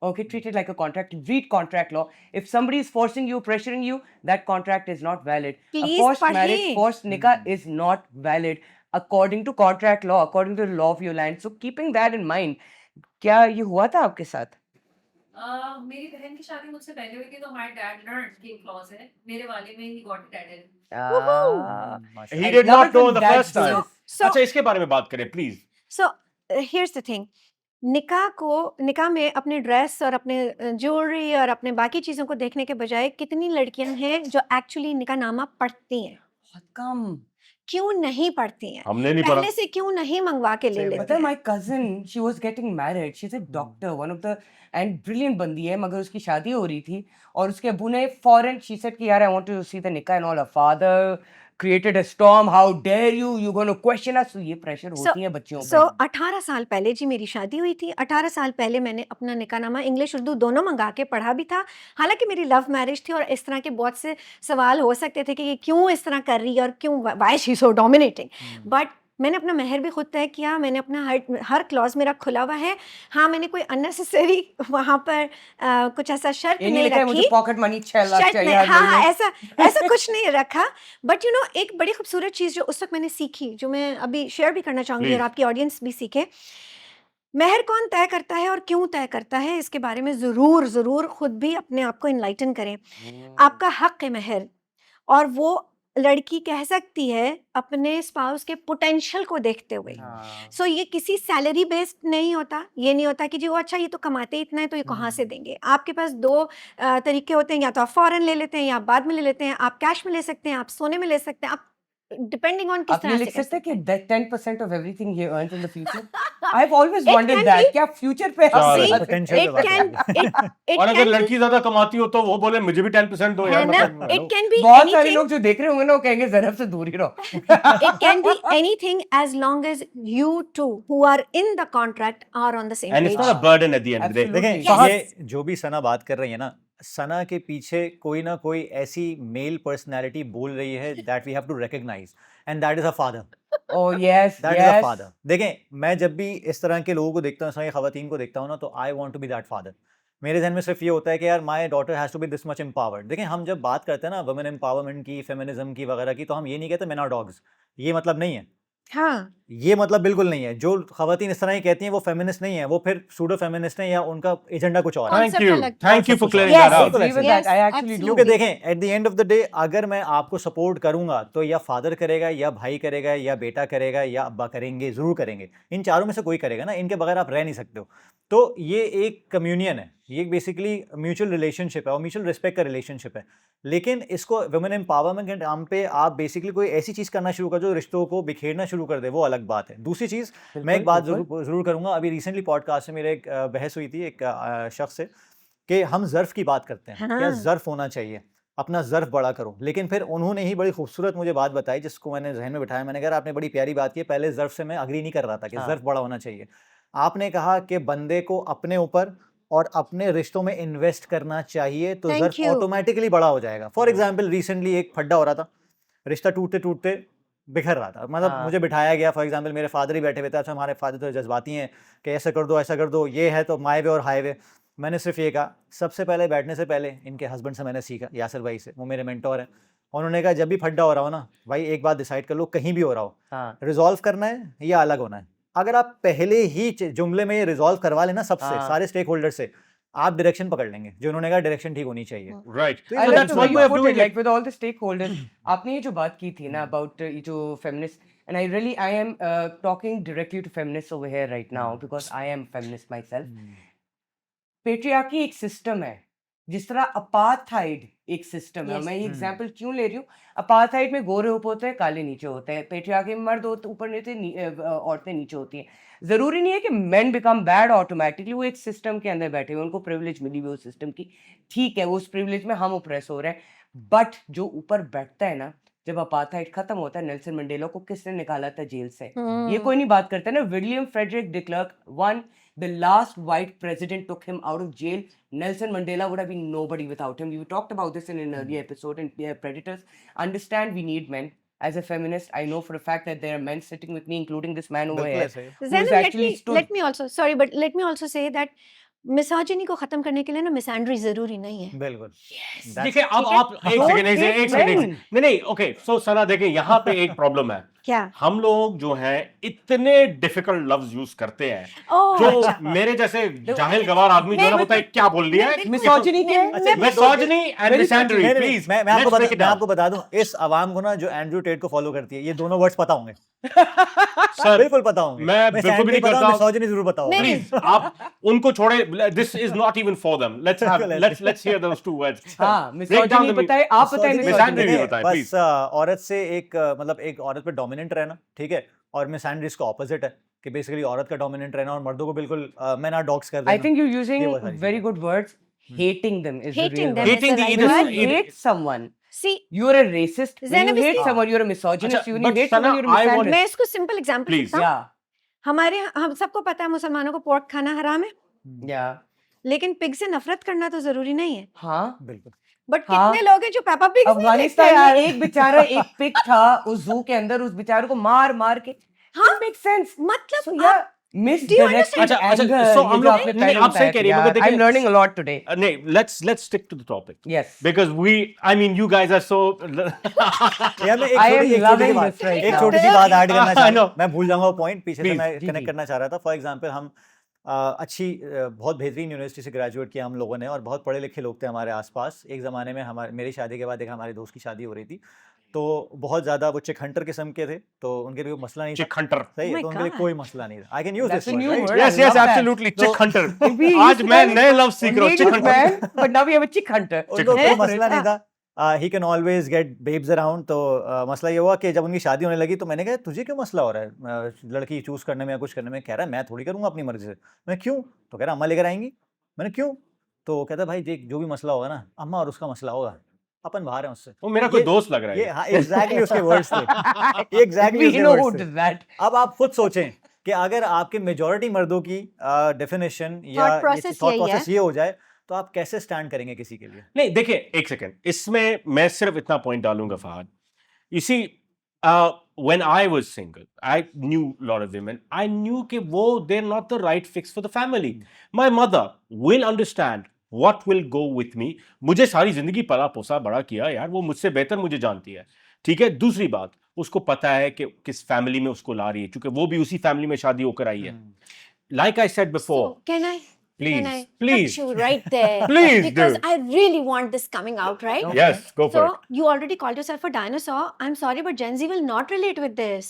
[SPEAKER 1] Okay, treat it like a contract. Read contract law. If somebody is forcing you, pressuring you, that contract is not valid.
[SPEAKER 3] Please
[SPEAKER 1] a forced marriage,
[SPEAKER 3] पढ़िए.
[SPEAKER 1] forced nikah is not valid according to contract law, according to the law of your land. So keeping that in mind, क्या ये हुआ था आपके साथ?
[SPEAKER 5] मेरी बहन की शादी मुझसे पहले हुई थी, तो हमारे डैड लर्न कि क्लॉज है. मेरे वाले में ही got it added.
[SPEAKER 1] Ah,
[SPEAKER 2] He
[SPEAKER 1] I
[SPEAKER 2] did
[SPEAKER 1] love
[SPEAKER 2] not
[SPEAKER 1] it
[SPEAKER 2] know
[SPEAKER 1] when
[SPEAKER 2] the
[SPEAKER 1] dads
[SPEAKER 2] first
[SPEAKER 1] do
[SPEAKER 2] time.
[SPEAKER 1] this.
[SPEAKER 3] So
[SPEAKER 2] अच्छा, इसके बारे में बात करें please.
[SPEAKER 3] so here's the thing. निकाह में अपने ड्रेस और अपने ज्वेलरी और अपने बाकी चीज़ों को देखने के बजाय कितनी लड़कियां हैं जो एक्चुअली निकाहनामा पढ़ती हैं?
[SPEAKER 1] बहुत कम.
[SPEAKER 3] क्यों नहीं पढ़ती हैं?
[SPEAKER 2] हमने नहीं पढ़ा.
[SPEAKER 3] पहले से क्यों नहीं मंगवा के ले
[SPEAKER 4] सही
[SPEAKER 3] लेती
[SPEAKER 1] पता है,
[SPEAKER 3] हैं?
[SPEAKER 1] my cousin, she was getting married. She's a doctor, one of the and brilliant बंदी है, मगर उसकी शादी हो रही थी और उसके अबू ने फौरन she said कि यार I want to see the nikah and all. Her father created a storm. How dare you? You're going to question us. So ये pressure होती है बच्चियों
[SPEAKER 3] So
[SPEAKER 1] पे.
[SPEAKER 3] 18 साल पहले जी मेरी शादी हुई थी. 18 साल पहले मैंने अपना निकाहनामा इंग्लिश उर्दू दोनों मंगा के पढ़ा भी था. हालांकि मेरी लव मैरिज थी और इस तरह के बहुत से सवाल हो सकते थे कि ये क्यों इस तरह कर रही है और क्यों why she so dominating. But मैंने अपना मेहर भी खुद तय किया. मैंने अपना हर क्लॉज मेरा खुला हुआ है. हाँ, मैंने कोई अननेसेसरी वहाँ पर कुछ ऐसा शर्त
[SPEAKER 1] ये नहीं
[SPEAKER 3] नहीं
[SPEAKER 1] लिखा है मुझे
[SPEAKER 3] रखी.
[SPEAKER 1] पॉकेट मनी 6 लाख
[SPEAKER 3] शर्त
[SPEAKER 1] चाहिए
[SPEAKER 3] नहीं,
[SPEAKER 1] हर
[SPEAKER 3] हाँ
[SPEAKER 1] महीने.
[SPEAKER 3] ऐसा कुछ नहीं रखा. बट यू नो, एक बड़ी खूबसूरत चीज़ जो उस वक्त मैंने सीखी, जो मैं अभी शेयर भी करना चाहूँगी और
[SPEAKER 2] Please.
[SPEAKER 3] आपकी ऑडियंस भी सीखे. मेहर कौन तय करता है और क्यों तय करता है, इसके बारे में ज़रूर खुद भी अपने आप को इनलाइटन करें. आपका हक है मेहर, और वो लड़की कह सकती है अपने स्पाउस के पोटेंशियल को देखते हुए.
[SPEAKER 1] हाँ.
[SPEAKER 3] सो ये किसी सैलरी बेस्ड नहीं होता. ये नहीं होता कि जी वो अच्छा ये तो कमाते ही इतना है तो ये कहाँ से देंगे. आपके पास दो तरीके होते हैं. या तो आप फॉरेन ले लेते हैं या आप बाद में ले लेते हैं. आप कैश में ले सकते हैं, आप सोने में ले सकते हैं, आप डिपेंडिंग ऑन किस
[SPEAKER 1] आप ये
[SPEAKER 3] तरह
[SPEAKER 1] लिख
[SPEAKER 3] से कर
[SPEAKER 1] सकते हैं
[SPEAKER 3] सकते
[SPEAKER 1] कि
[SPEAKER 3] हैं.
[SPEAKER 1] that 10% of everything he earns in the future. I've always
[SPEAKER 3] It
[SPEAKER 1] wondered
[SPEAKER 3] can
[SPEAKER 1] that.
[SPEAKER 3] be-
[SPEAKER 1] क्या future पे
[SPEAKER 2] क्या
[SPEAKER 1] आप
[SPEAKER 2] है?
[SPEAKER 1] बता
[SPEAKER 4] Potential
[SPEAKER 1] सकते
[SPEAKER 3] It
[SPEAKER 4] पे
[SPEAKER 1] हैं?
[SPEAKER 4] बात
[SPEAKER 3] can
[SPEAKER 4] करें.
[SPEAKER 3] it
[SPEAKER 2] और अगर
[SPEAKER 3] can
[SPEAKER 2] लड़की ज्यादा कमाती हो तो वो बोले मुझे भी 10% दो
[SPEAKER 3] है
[SPEAKER 2] यार.
[SPEAKER 3] ना.
[SPEAKER 2] मतलब
[SPEAKER 3] It can be
[SPEAKER 1] बहुत सारे
[SPEAKER 3] anything.
[SPEAKER 1] लोग जो देख रहे होंगे ना वो कहेंगे ज़रब से दूर ही रहो.
[SPEAKER 3] It can be anything as long as you two who are in the contract are on the same
[SPEAKER 2] And it's
[SPEAKER 3] page.
[SPEAKER 2] not a burden at the end of the day.
[SPEAKER 1] Absolutely.
[SPEAKER 4] देखें,
[SPEAKER 3] Yes.
[SPEAKER 4] ये जो भी सना बात कर रही है ना, सना के पीछे कोई ना कोई ऐसी मेल पर्सनालिटी बोल रही है that we have to recognize, and that is a father.
[SPEAKER 1] Oh yes,
[SPEAKER 4] that is a
[SPEAKER 1] yes.
[SPEAKER 4] Father. देखें, मैं जब भी इस तरह के लोगों को देखता हूँ, इस तरह की खवातीन को देखता हूँ ना, तो I want to be that father. मेरे जहन में सिर्फ ये होता है कि यार my daughter has to be this much empowered. देखें, हम जब बात करते हैं ना वुमेन एम्पावरमेंट की, फेमिनिज्म की वगैरह की, तो हम ये नहीं कहते मेन आर डॉग्स. ये मतलब नहीं है.
[SPEAKER 3] हाँ,
[SPEAKER 4] ये मतलब बिल्कुल नहीं है. जो खवातीन इस तरह ही कहती हैं वो फेमिनिस्ट नहीं है, वो फिर सूडो फेमिनिस्ट हैं या उनका एजेंडा कुछ और है.
[SPEAKER 2] Thank
[SPEAKER 3] Concept
[SPEAKER 2] you.
[SPEAKER 3] अलग था.
[SPEAKER 2] Thank you for clearing
[SPEAKER 3] Yes.
[SPEAKER 2] that
[SPEAKER 1] I
[SPEAKER 2] out.
[SPEAKER 1] agree with
[SPEAKER 3] Yes,
[SPEAKER 1] that. I actually do.
[SPEAKER 4] क्योंकि
[SPEAKER 3] absolutely.
[SPEAKER 4] देखें, at the end of the day अगर मैं आपको सपोर्ट करूंगा तो या फादर करेगा या भाई करेगा या बेटा करेगा या अब्बा करेंगे, ज़रूर करेंगे. इन चारों में से कोई करेगा ना. इनके बगैर आप रह नहीं सकते हो. तो ये एक कम्युनियन है, ये बेसिकली म्यूचुअल रिलेशनशिप है और म्यूचुअल रिस्पेक्ट का रिलेशनशिप है. लेकिन इसको वुमेन एम्पावरमेंट के नाम पे आप बेसिकली कोई ऐसी चीज़ करना शुरू कर दो जो रिश्तों को बिखेरना शुरू कर दे, वो अलग बात है. दूसरी चीज़, मैं एक बात
[SPEAKER 1] बिल्कुल.
[SPEAKER 4] ज़रूर करूंगा. अभी रिसेंटली पॉडकास्ट में मेरे एक बहस हुई थी एक शख्स से, कि हम ज़र्फ़ की बात करते हैं कि
[SPEAKER 3] हाँ।
[SPEAKER 4] ज़र्फ़ होना चाहिए, अपना ज़र्फ़ बड़ा करो। लेकिन फिर उन्होंने ही बड़ी खूबसूरत मुझे बात बताई जिसको मैंने ज़हन में बिठाया। मैंने कहा आपने बड़ी प्यारी बात की है, पहले ज़र्फ़ से मैं एग्री नहीं कर रहा था कि
[SPEAKER 1] हाँ।
[SPEAKER 4] ज़र्फ़ बड़ा होना चाहिए। आपने कहा कि बंदे को अपने ऊपर और अपने रिश्तों में इन्वेस्ट करना चाहिए तो
[SPEAKER 3] Thank
[SPEAKER 4] ज़र्फ़
[SPEAKER 3] you.
[SPEAKER 4] ऑटोमैटिकली बड़ा हो जाएगा। फॉर एग्ज़ाम्पल रिसेंटली एक फड्डा हो रहा था, रिश्ता टूटते-टूटते बिखर रहा था। मतलब
[SPEAKER 1] हाँ।
[SPEAKER 4] मुझे बिठाया गया, फॉर एग्ज़ाम्पल मेरे फ़ादर ही बैठे हुए थे। अच्छा हमारे फ़ादर तो जज़्बाती हैं कि ऐसा कर दो, ये है तो माय वे और हाईवे। मैंने सिर्फ़ ये कहा, सबसे पहले बैठने से पहले इनके हस्बैंड से मैंने सीखा, यासिर भाई से, वो मेरे मेंटर हैं। उन्होंने कहा जब भी फड्डा हो रहा हो ना, भाई एक बात डिसाइड कर लो, कहीं भी हो रहा हो,
[SPEAKER 1] हाँ
[SPEAKER 4] रिज़ॉल्व करना है या अलग होना है। अगर आप पहले ही जुमले में ये रिज़ॉल्व करवा लेना सबसे,
[SPEAKER 1] हाँ।
[SPEAKER 4] सारे स्टेक होल्डर से, आप डायरेक्शन पकड़ लेंगे। जो उन्होंने कहा डायरेक्शन ठीक होनी चाहिए।
[SPEAKER 2] Right.
[SPEAKER 4] तो
[SPEAKER 1] I
[SPEAKER 4] ये
[SPEAKER 2] So
[SPEAKER 1] like
[SPEAKER 2] that's
[SPEAKER 1] the way
[SPEAKER 2] one
[SPEAKER 1] you
[SPEAKER 2] way of
[SPEAKER 1] put
[SPEAKER 2] doing
[SPEAKER 1] it,
[SPEAKER 2] it.
[SPEAKER 1] like with all the stakeholders. आपने ये जो बात की थी ना about ये जो feminist, and I am talking directly to feminists over here right now because I am feminist myself. Patriarchy एक सिस्टम है, जिस तरह अपार्थाइड एक सिस्टम है।
[SPEAKER 3] Yes.
[SPEAKER 1] मैं ये एग्जांपल क्यों ले रही हूँ, अपार्थाइड में गोरे ऊपर होते हैं, काले नीचे होते हैं। पेट्रियार्की में मर्द ऊपर नहीं होते, औरतें नीचे होती हैं। जरूरी नहीं है कि मेन बिकम बैड ऑटोमेटिकली, वो एक सिस्टम के अंदर बैठे हुए, उनको प्रिविलेज मिली हुई उस सिस्टम की, ठीक है, वो उस प्रिविलेज में हम ऑप्रेस हो रहे हैं। बट जो ऊपर बैठता है ना, जब अपार्थाइड खत्म होता है, नेल्सन मंडेला को किसने निकाला था जेल से, ये कोई नहीं बात करता ना। William Frederik de Klerk won the last white president took him out of jail. Nelson Mandela would have been nobody without him. We talked about this in an earlier episode in Predators. Understand, we need men. As a feminist, I know for a fact that there are men sitting with me, including this man over
[SPEAKER 4] बिल्कुल
[SPEAKER 1] here,
[SPEAKER 4] ऐसे ही।
[SPEAKER 1] who's
[SPEAKER 3] Zainab,
[SPEAKER 1] actually stood.
[SPEAKER 3] let me also, sorry, but let me also say that misogyny को खत्म करने के लिए ना मिसैंड्री जरूरी नहीं है।
[SPEAKER 4] बिल्कुल।
[SPEAKER 2] देखिए अब
[SPEAKER 3] ठीक है?
[SPEAKER 2] आप एक
[SPEAKER 1] Don't
[SPEAKER 2] सेकंड
[SPEAKER 1] hate
[SPEAKER 2] एक सेकंड
[SPEAKER 1] men.
[SPEAKER 2] नहीं ओके सो सना देखिए यहाँ पे एक प्रॉब्लम है।
[SPEAKER 3] क्या?
[SPEAKER 2] हम लोग जो हैं इतने डिफिकल्ट लफ्ज यूज करते हैं
[SPEAKER 3] ओह,
[SPEAKER 2] जो
[SPEAKER 3] अच्छा।
[SPEAKER 2] मेरे जैसे जाहिल गवार आदमी जो है ना
[SPEAKER 3] मैं-
[SPEAKER 2] बताए क्या बोल दिया है।
[SPEAKER 1] Misogyny क्या है?
[SPEAKER 4] अच्छा, ये दो-
[SPEAKER 2] मिसोजिनी एंड
[SPEAKER 1] Very
[SPEAKER 2] मिसैंड्री
[SPEAKER 4] नहीं, नहीं,
[SPEAKER 2] प्लीज
[SPEAKER 4] मैं आपको बता दूं, इस आवाम को ना जो एंड्रू टेट को फॉलो करती है, ये दोनों वर्ड्स पता होंगे।
[SPEAKER 2] सर
[SPEAKER 4] बिल्कुल पता होंगे।
[SPEAKER 2] मैं बिल्कुल भी नहीं करता।
[SPEAKER 4] मिसोजिनी जरूर पता होगा।
[SPEAKER 2] प्लीज आप उनको छोड़े, this is not even for them. Let's hear those two words.
[SPEAKER 1] हाँ,
[SPEAKER 2] Break down
[SPEAKER 1] misogyny
[SPEAKER 2] the-
[SPEAKER 1] बताए, आप बताएं
[SPEAKER 4] मिसोजिनी
[SPEAKER 2] मिसैंड्री
[SPEAKER 1] misogyny।
[SPEAKER 2] भी बताएं,
[SPEAKER 4] बस
[SPEAKER 2] please.
[SPEAKER 4] औरत से एक मतलब एक औरत पे डोमिनेंट रहना, ठीक है, और मिसैंड्री इसका ऑपोजिट है कि बेसिकली औरत का डोमिनेंट रहना और मर्दों को बिल्कुल मैन आर डॉग्स कर देना।
[SPEAKER 1] I think you're using
[SPEAKER 4] ये वो सारी
[SPEAKER 1] very
[SPEAKER 4] चीजें।
[SPEAKER 1] good words. Hating them is the
[SPEAKER 3] Hating
[SPEAKER 1] real
[SPEAKER 3] them
[SPEAKER 1] word.
[SPEAKER 3] is the
[SPEAKER 2] Hating the-
[SPEAKER 3] right
[SPEAKER 2] it is-
[SPEAKER 1] When
[SPEAKER 3] word.
[SPEAKER 1] you hate someone,
[SPEAKER 3] See,
[SPEAKER 1] you're a racist. When
[SPEAKER 3] Zainab,
[SPEAKER 1] you hate
[SPEAKER 3] इसकी-
[SPEAKER 1] someone, you're a misogynist.
[SPEAKER 2] अच्छा,
[SPEAKER 1] When
[SPEAKER 2] but
[SPEAKER 1] you hate
[SPEAKER 2] Sana,
[SPEAKER 1] someone, you're a
[SPEAKER 2] I want-
[SPEAKER 1] misandrist.
[SPEAKER 3] मैं इसको simple example
[SPEAKER 2] Please.
[SPEAKER 3] देता हूँ।
[SPEAKER 1] Yeah,
[SPEAKER 3] हमारे हम सबको पता है मुसलमानों को पोर्क खाना हराम है,
[SPEAKER 1] yeah.
[SPEAKER 3] लेकिन पिग से नफरत करना तो जरूरी नहीं है।
[SPEAKER 1] हाँ,
[SPEAKER 4] बिल्कुल।
[SPEAKER 3] बट
[SPEAKER 1] हाँ।
[SPEAKER 3] कितने लोग हैं जो पेपा पिग
[SPEAKER 1] अफगानिस्तान में एक बेचारा एक पिग था उस जू के अंदर, उस बेचारे को मार मार के।
[SPEAKER 3] हाँ।
[SPEAKER 1] Make sense.
[SPEAKER 3] मतलब
[SPEAKER 1] So
[SPEAKER 3] आप-
[SPEAKER 1] yeah, misdirected
[SPEAKER 2] अच्छा,
[SPEAKER 1] anger.
[SPEAKER 2] so
[SPEAKER 1] ये
[SPEAKER 2] हम
[SPEAKER 1] जो
[SPEAKER 2] लोग-
[SPEAKER 1] आपने
[SPEAKER 2] नहीं,
[SPEAKER 1] पहले
[SPEAKER 2] आप सही
[SPEAKER 1] बताया
[SPEAKER 2] कह रही हैं,
[SPEAKER 1] था,
[SPEAKER 2] मगर देखिए-
[SPEAKER 1] I'm learning a lot today.
[SPEAKER 2] नहीं, let's stick to the topic
[SPEAKER 1] Yes.
[SPEAKER 2] because I mean you guys are so
[SPEAKER 4] यार मैं
[SPEAKER 1] I am loving this right
[SPEAKER 4] एक
[SPEAKER 1] now.
[SPEAKER 4] छोटी सी बात ऐड करना
[SPEAKER 2] I
[SPEAKER 4] चाह रहा
[SPEAKER 2] know.
[SPEAKER 4] हूँ, मैं भूल जाऊंगा वो पॉइंट पीछे से
[SPEAKER 2] Please,
[SPEAKER 4] मैं
[SPEAKER 1] जी,
[SPEAKER 4] कनेक्ट
[SPEAKER 1] जी।
[SPEAKER 4] करना चाह रहा था। फॉर एग्जांपल हम अच्छी बहुत बेहतरीन यूनिवर्सिटी से ग्रेजुएट किया हम लोगों ने और बहुत पढ़े लिखे लोग थे हमारे आसपास। एक ज़माने में हमारे मेरी शादी के बाद एक हमारे दोस्त की शादी हो रही थी, तो बहुत ज़्यादा वो चिक हंटर किस्म के थे, तो उनके लिए कोई मसला नहीं था।
[SPEAKER 2] chick hunter.
[SPEAKER 4] सही
[SPEAKER 3] Oh
[SPEAKER 4] है,
[SPEAKER 3] my
[SPEAKER 4] तो उनके लिए
[SPEAKER 3] God.
[SPEAKER 4] कोई मसला नहीं था। I can use
[SPEAKER 1] That's
[SPEAKER 4] this
[SPEAKER 1] a new
[SPEAKER 4] word,
[SPEAKER 1] word.
[SPEAKER 2] Yes,
[SPEAKER 1] I
[SPEAKER 2] yes,
[SPEAKER 1] love that.
[SPEAKER 2] absolutely.
[SPEAKER 4] So-
[SPEAKER 2] Chick hunter.
[SPEAKER 1] We used
[SPEAKER 2] आज
[SPEAKER 1] to
[SPEAKER 2] मैं
[SPEAKER 1] call
[SPEAKER 2] नए लफ्ज सीख रहा हूँ, chick
[SPEAKER 1] engagement
[SPEAKER 2] hunter.
[SPEAKER 1] man, but now we have a chick hunter.
[SPEAKER 4] उनको
[SPEAKER 3] है?
[SPEAKER 4] कोई मसला नहीं था। He can always get babes around. तो मसला ये हुआ कि जब उनकी शादी होने लगी तो मैंने कहा तुझे क्यों मसला हो रहा है लड़की चूज करने में या कुछ करने में? कह रहा है मैं थोड़ी करूंगा अपनी मर्जी से। मैं क्यों? तो कह रहा अम्मा लेकर आएंगी। मैंने क्यों? तो कहता भाई देख जो भी मसला होगा ना अम्मा और उसका मसला होगा, अपन बाहर हैं उससे।
[SPEAKER 2] वो मेरा कोई
[SPEAKER 4] ये-
[SPEAKER 2] दोस्त लग रहा
[SPEAKER 4] ये
[SPEAKER 2] है।
[SPEAKER 4] हाँ एग्जैक्टली उसके वर्ड्स थे, एग्जैक्टली
[SPEAKER 1] We
[SPEAKER 4] उसके
[SPEAKER 1] know who
[SPEAKER 4] वर्ड्स थे।
[SPEAKER 1] does that.
[SPEAKER 4] अब आप खुद सोचें कि अगर आपके मेजॉरिटी मर्दों की डेफिनेशन या
[SPEAKER 3] Thought process
[SPEAKER 4] थॉट
[SPEAKER 3] यही है।
[SPEAKER 4] प्रोसेस ये हो जाए तो आप कैसे स्टैंड करेंगे किसी के लिए?
[SPEAKER 2] नहीं देखिए एक सेकंड, इसमें मैं सिर्फ इतना पॉइंट डालूंगा Fahad. You see when I was single, I knew a lot of women. I knew कि वो they're not the right fix for the family. My mother will understand what will go with me. मुझे सारी जिंदगी पला पोसा बड़ा किया यार, वो मुझसे बेहतर मुझे जानती है, ठीक है। दूसरी बात, उसको पता है कि किस फैमिली में उसको ला रही है, क्योंकि वो भी उसी फैमिली में शादी होकर आई है। Like I said before,
[SPEAKER 3] So, can I
[SPEAKER 2] please,
[SPEAKER 3] cut
[SPEAKER 2] please,
[SPEAKER 3] you right there?
[SPEAKER 2] Please
[SPEAKER 3] because
[SPEAKER 2] do.
[SPEAKER 3] I really want this coming out, right?
[SPEAKER 2] yes, go for
[SPEAKER 3] So
[SPEAKER 2] it.
[SPEAKER 3] you already called yourself a dinosaur. I'm sorry, but Gen Z will not relate with this.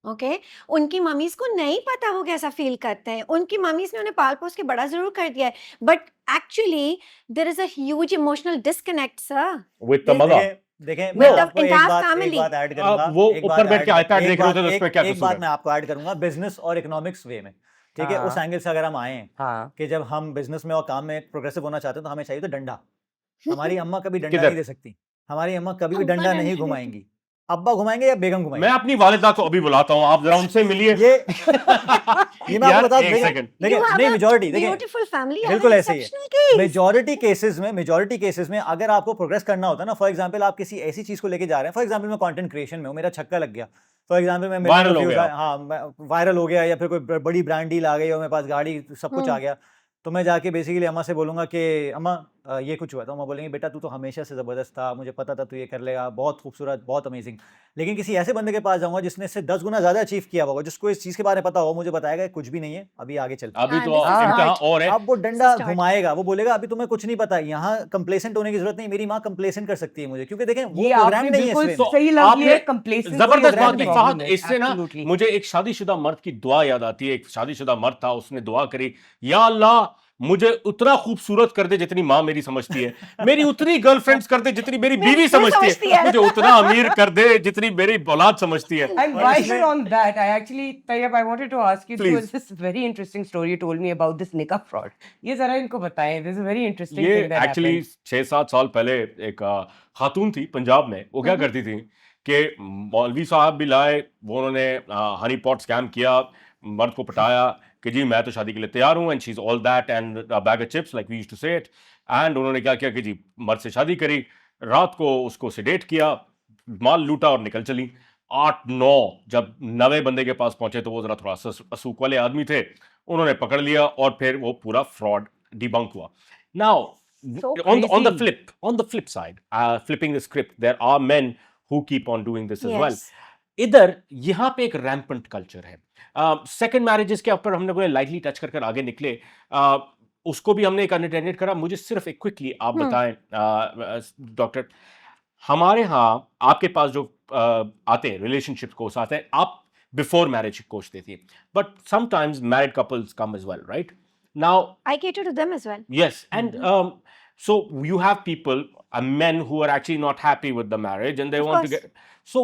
[SPEAKER 3] Okay? उनकी mummies को नहीं पता वो कैसा feel करते हैं। उनकी mummies ने उन्हें पाल पोस के बड़ा जरूर कर दिया है, but actually there is a huge emotional disconnect, sir.
[SPEAKER 2] With the mother.
[SPEAKER 4] देखें
[SPEAKER 3] With
[SPEAKER 4] मैं
[SPEAKER 3] the
[SPEAKER 4] आपको
[SPEAKER 3] entire family.
[SPEAKER 4] एक बात ऐड करूंगा।
[SPEAKER 2] वो
[SPEAKER 4] एक
[SPEAKER 2] ऊपर
[SPEAKER 4] बात
[SPEAKER 2] बैठ के
[SPEAKER 4] add-
[SPEAKER 2] iPad
[SPEAKER 4] एक
[SPEAKER 2] देख रहे हो तो
[SPEAKER 4] बात-
[SPEAKER 2] उसमें
[SPEAKER 4] एक-
[SPEAKER 2] क्या
[SPEAKER 4] एक
[SPEAKER 2] कसूर
[SPEAKER 4] बात
[SPEAKER 2] है?
[SPEAKER 4] मैं आपको ऐड करूंगा बिजनेस और इकोनॉमिक्स वे में। ठीक है,
[SPEAKER 1] हाँ।
[SPEAKER 4] उस एंगल से अगर हम आए हैं
[SPEAKER 1] हाँ
[SPEAKER 4] कि जब हम बिजनेस में और काम में प्रोग्रेसिव होना चाहते हैं तो हमें चाहिए तो डंडा। हमारी अम्मा कभी डंडा
[SPEAKER 2] किधर?
[SPEAKER 4] नहीं दे सकती, हमारी अम्मा कभी भी
[SPEAKER 3] अम्मा
[SPEAKER 4] डंडा
[SPEAKER 3] डंडा
[SPEAKER 4] नहीं
[SPEAKER 3] नहीं
[SPEAKER 4] घुमाएंगी। अब्बा घुमाएंगे या बेगम
[SPEAKER 2] मैं
[SPEAKER 4] घुमाएंगी?
[SPEAKER 2] अपनी वालिदा को अभी बुलाता हूँ, आप जरा उनसे मिलिए।
[SPEAKER 4] ये ये मैं आपको
[SPEAKER 2] यार,
[SPEAKER 4] बता
[SPEAKER 2] एक
[SPEAKER 4] देखिए
[SPEAKER 2] सेकंड।
[SPEAKER 4] देखिए
[SPEAKER 3] You have
[SPEAKER 4] नहीं
[SPEAKER 3] a
[SPEAKER 4] मेजॉरिटी देखिए
[SPEAKER 3] beautiful family,
[SPEAKER 4] बिल्कुल
[SPEAKER 3] an
[SPEAKER 4] ऐसे ही है।
[SPEAKER 3] exceptional case.
[SPEAKER 4] मेजॉरिटी केसेस में अगर आपको प्रोग्रेस करना होता है ना, फॉर एग्जांपल आप किसी ऐसी चीज को लेके जा रहे हैं, फॉर एग्जांपल मैं कंटेंट क्रिएशन में हूँ, मेरा छक्का लग गया, फॉर एग्जांपल मैं
[SPEAKER 2] Viral हो गया।
[SPEAKER 4] हाँ वायरल हो गया, या फिर कोई बड़ी ब्रांड डील आ गई और मेरे पास गाड़ी सब कुछ आ गया, तो मैं जाके बेसिकली अम्मा से बोलूंगा कि अम्मा ये कुछ हुआ, तो अम्मा बोलेंगे बेटा तू तो हमेशा से ज़बरदस्त था, मुझे पता था तू ये कर लेगा, बहुत खूबसूरत, बहुत अमेजिंग। लेकिन किसी ऐसे बंदे के पास जाऊंगा जिसने इससे 10 गुना ज़्यादा अचीव किया होगा, जिसको इस चीज़ के बारे में पता होगा, मुझे बताएगा कुछ भी नहीं है, अभी आगे चलते हैं।
[SPEAKER 2] अभी
[SPEAKER 3] हाँ,
[SPEAKER 2] तो
[SPEAKER 3] this is
[SPEAKER 2] इम्तिहान
[SPEAKER 3] start.
[SPEAKER 2] और है।
[SPEAKER 4] अब वो डंडा
[SPEAKER 3] start.
[SPEAKER 4] घुमाएगा, वो बोलेगा अभी तुम्हें कुछ नहीं पता, यहाँ कंप्लेसेंट होने की जरूरत नहीं, मेरी माँ कंप्लेसेंट कर सकती है मुझे, क्योंकि देखें वो
[SPEAKER 1] ये
[SPEAKER 4] प्रोग्राम
[SPEAKER 1] आपने
[SPEAKER 4] नहीं है
[SPEAKER 1] बिल्कुल
[SPEAKER 4] इसमें।
[SPEAKER 2] तो
[SPEAKER 1] सही लग
[SPEAKER 2] आपने
[SPEAKER 1] लिया, कंप्लेसेंसी
[SPEAKER 2] जबरदस्त
[SPEAKER 1] is
[SPEAKER 2] बात
[SPEAKER 1] the
[SPEAKER 2] की
[SPEAKER 1] problem
[SPEAKER 2] फहद।
[SPEAKER 1] है,
[SPEAKER 2] इससे ना
[SPEAKER 1] absolutely.
[SPEAKER 2] मुझे एक शादीशुदा मर्द की दुआ याद आती है। एक शादीशुदा मर्द था, उसने दुआ करी, या अल्लाह मुझे उतना खूबसूरत कर दे जितनी माँ मेरी समझती है, मेरी उतनी गर्लफ्रेंड्स कर दे जितनी मेरी बीवी समझती है, मुझे उतना अमीर कर दे जितनी मेरी औलाद समझती है।
[SPEAKER 1] And
[SPEAKER 4] और
[SPEAKER 1] while
[SPEAKER 4] इसमें-
[SPEAKER 1] you're on that, I actually, Tayyab, I wanted to ask you, there
[SPEAKER 2] Please.
[SPEAKER 1] was this very interesting story you told me about this nikah fraud. ये जरा इनको बताएं. This is a very interesting
[SPEAKER 2] ये
[SPEAKER 1] thing that
[SPEAKER 2] actually
[SPEAKER 1] happened.
[SPEAKER 2] 6-7 साल पहले एक खातून थी पंजाब में, वो क्या करती थी कि मौलवी साहब भी लाए, वो उन्होंने हनी पॉट स्कैम किया, मर्द को पटाया कि जी मैं तो शादी के लिए तैयार हूँ, and she is all that and bag of chips like we used to say it. And उन्होंने क्या किया कि जी मर्द से शादी करी, रात को उसको सेडेट किया, माल लूटा और निकल चली। 8-9 जब 9वें बंदे के पास पहुंचे तो वो जरा थोड़ा असूक वाले आदमी थे, उन्होंने पकड़ लिया और फिर वो पूरा फ्रॉड डिबंक हुआ। Now
[SPEAKER 1] So
[SPEAKER 2] on the
[SPEAKER 1] crazy.
[SPEAKER 2] flip side, flipping the script, there are men who keep on doing this as well.
[SPEAKER 3] Yes.
[SPEAKER 2] इधर यहाँ पे एक रैम्पेंट कल्चर है। सेकंड मैरिजेस के ऊपर हमने लाइटली टच कर आगे निकले, उसको भी हमने एक अनअटेंडेड करा। मुझे सिर्फ एक क्विकली आप बताएं डॉक्टर, हमारे यहाँ आपके पास जो आते हैं रिलेशनशिप कोच आते हैं, आप बिफोर मैरिज कोच देती है, but sometimes married couples come as well, right? Now
[SPEAKER 3] I cater to them as well.
[SPEAKER 2] yes, and so you have people, men who are actually not happy with the marriage and they
[SPEAKER 3] Of
[SPEAKER 2] want to
[SPEAKER 3] course.
[SPEAKER 2] get. So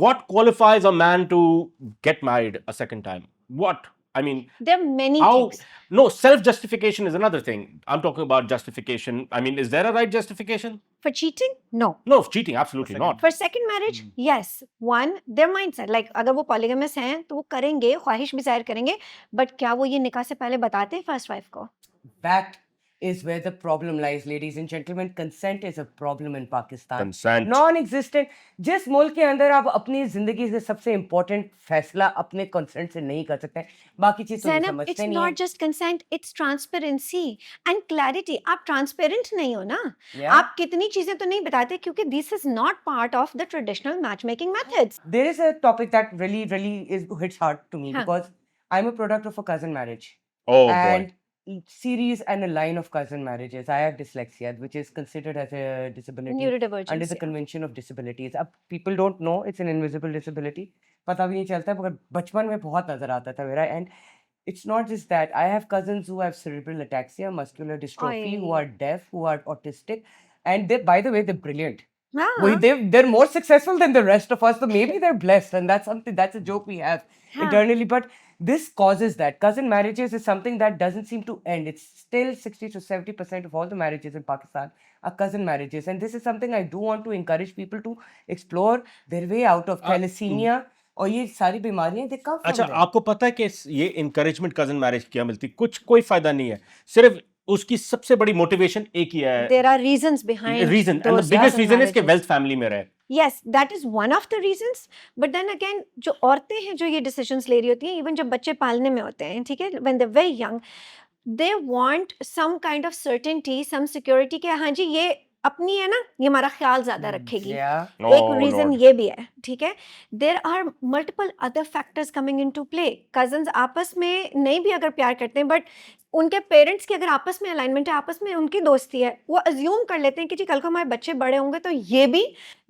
[SPEAKER 2] what qualifies a man to get married a second time? What? I mean,
[SPEAKER 3] There are many
[SPEAKER 2] how?
[SPEAKER 3] things.
[SPEAKER 2] No, self-justification is another thing. I'm talking about justification. I mean, is there a right justification?
[SPEAKER 3] For cheating, no.
[SPEAKER 2] No, cheating, absolutely
[SPEAKER 4] second.
[SPEAKER 2] not.
[SPEAKER 3] For second marriage, yes. One, their mindset. Like अगर वो polygamous हैं तो वो करेंगे, ख्वाहिश भी जाहिर करेंगे, but क्या वो ये निकाह से पहले बताते हैं first wife को?
[SPEAKER 1] That is where the problem lies, ladies and gentlemen. Consent is a problem in Pakistan.
[SPEAKER 2] Consent.
[SPEAKER 1] Non-existent. जिस मुल्क के अंदर आप अपनी जिंदगी से सबसे important फैसला अपने consent से नहीं कर सकते, बाकी चीज तो नहीं
[SPEAKER 3] Zainab,
[SPEAKER 1] समझते
[SPEAKER 3] it's
[SPEAKER 1] नहीं
[SPEAKER 3] not just consent, it's transparency and clarity. आप transparent नहीं हो ना,
[SPEAKER 1] हैं। Yeah.
[SPEAKER 3] आप कितनी चीजें तो नहीं बताते क्योंकि this is not part of the traditional matchmaking methods.
[SPEAKER 1] There is a topic that really hits hard to me
[SPEAKER 3] Huh.
[SPEAKER 1] because I'm a product of a cousin marriage.
[SPEAKER 2] Oh boy.
[SPEAKER 1] And series and a line of cousin marriages. I have dyslexia, which is considered as a disability
[SPEAKER 3] Neurodivergence.
[SPEAKER 1] under the
[SPEAKER 3] yeah.
[SPEAKER 1] Convention of Disabilities. अब people don't know it's an invisible disability. पता भी नहीं चलता है, मगर बचपन में बहुत नजर आता था मेरा. And it's not just that. I have cousins who have cerebral ataxia, muscular dystrophy, who
[SPEAKER 3] Oy.
[SPEAKER 1] are deaf, who are autistic, and they, by the way, they're brilliant.
[SPEAKER 3] हाँ,
[SPEAKER 1] They're more successful than the rest of us, so maybe they're blessed, and that's a joke we have
[SPEAKER 3] हाँ.
[SPEAKER 1] internally. But this causes that. Cousin marriages is something that doesn't seem to end. It's still 60 to 70% of all the marriages in Pakistan are cousin marriages, and this is something I do want to encourage people to explore their way out of thalassemia और ये सारी बीमारियां they come from
[SPEAKER 2] अच्छा,
[SPEAKER 1] there.
[SPEAKER 2] आपको पता है कि ये इनकरेजमेंट कजन मैरिज क्या मिलती, कुछ कोई फायदा नहीं है, सिर्फ उसकी सबसे बड़ी मोटिवेशन एक ही है,
[SPEAKER 3] there are reasons behind
[SPEAKER 2] reason, and the
[SPEAKER 3] those
[SPEAKER 2] biggest
[SPEAKER 3] cousin
[SPEAKER 2] reason is कि
[SPEAKER 3] marriages.
[SPEAKER 2] वेल्थ फैमिली में रहे।
[SPEAKER 3] Yes, that is one of the reasons. But then again, जो औरतें हैं जो ये decisions ले रही होती हैं, even जब बच्चे पालने में होते हैं, ठीक है, when they're very young, they want some kind of certainty, some security कि हाँ जी ये अपनी है ना, ये हमारा ख्याल ज्यादा रखेगी.
[SPEAKER 1] Yeah.
[SPEAKER 3] एक
[SPEAKER 2] Oh,
[SPEAKER 3] रीजन
[SPEAKER 2] Lord.
[SPEAKER 3] ये भी है, ठीक है. There are multiple other factors coming into play. Cousins आपस में नहीं भी अगर प्यार करते हैं, but उनके पेरेंट्स की अगर आपस में अलाइनमेंट है, आपस में उनकी दोस्ती है, वो अज्यूम कर लेते हैं कि जी कल को हमारे बच्चे बड़े होंगे तो ये भी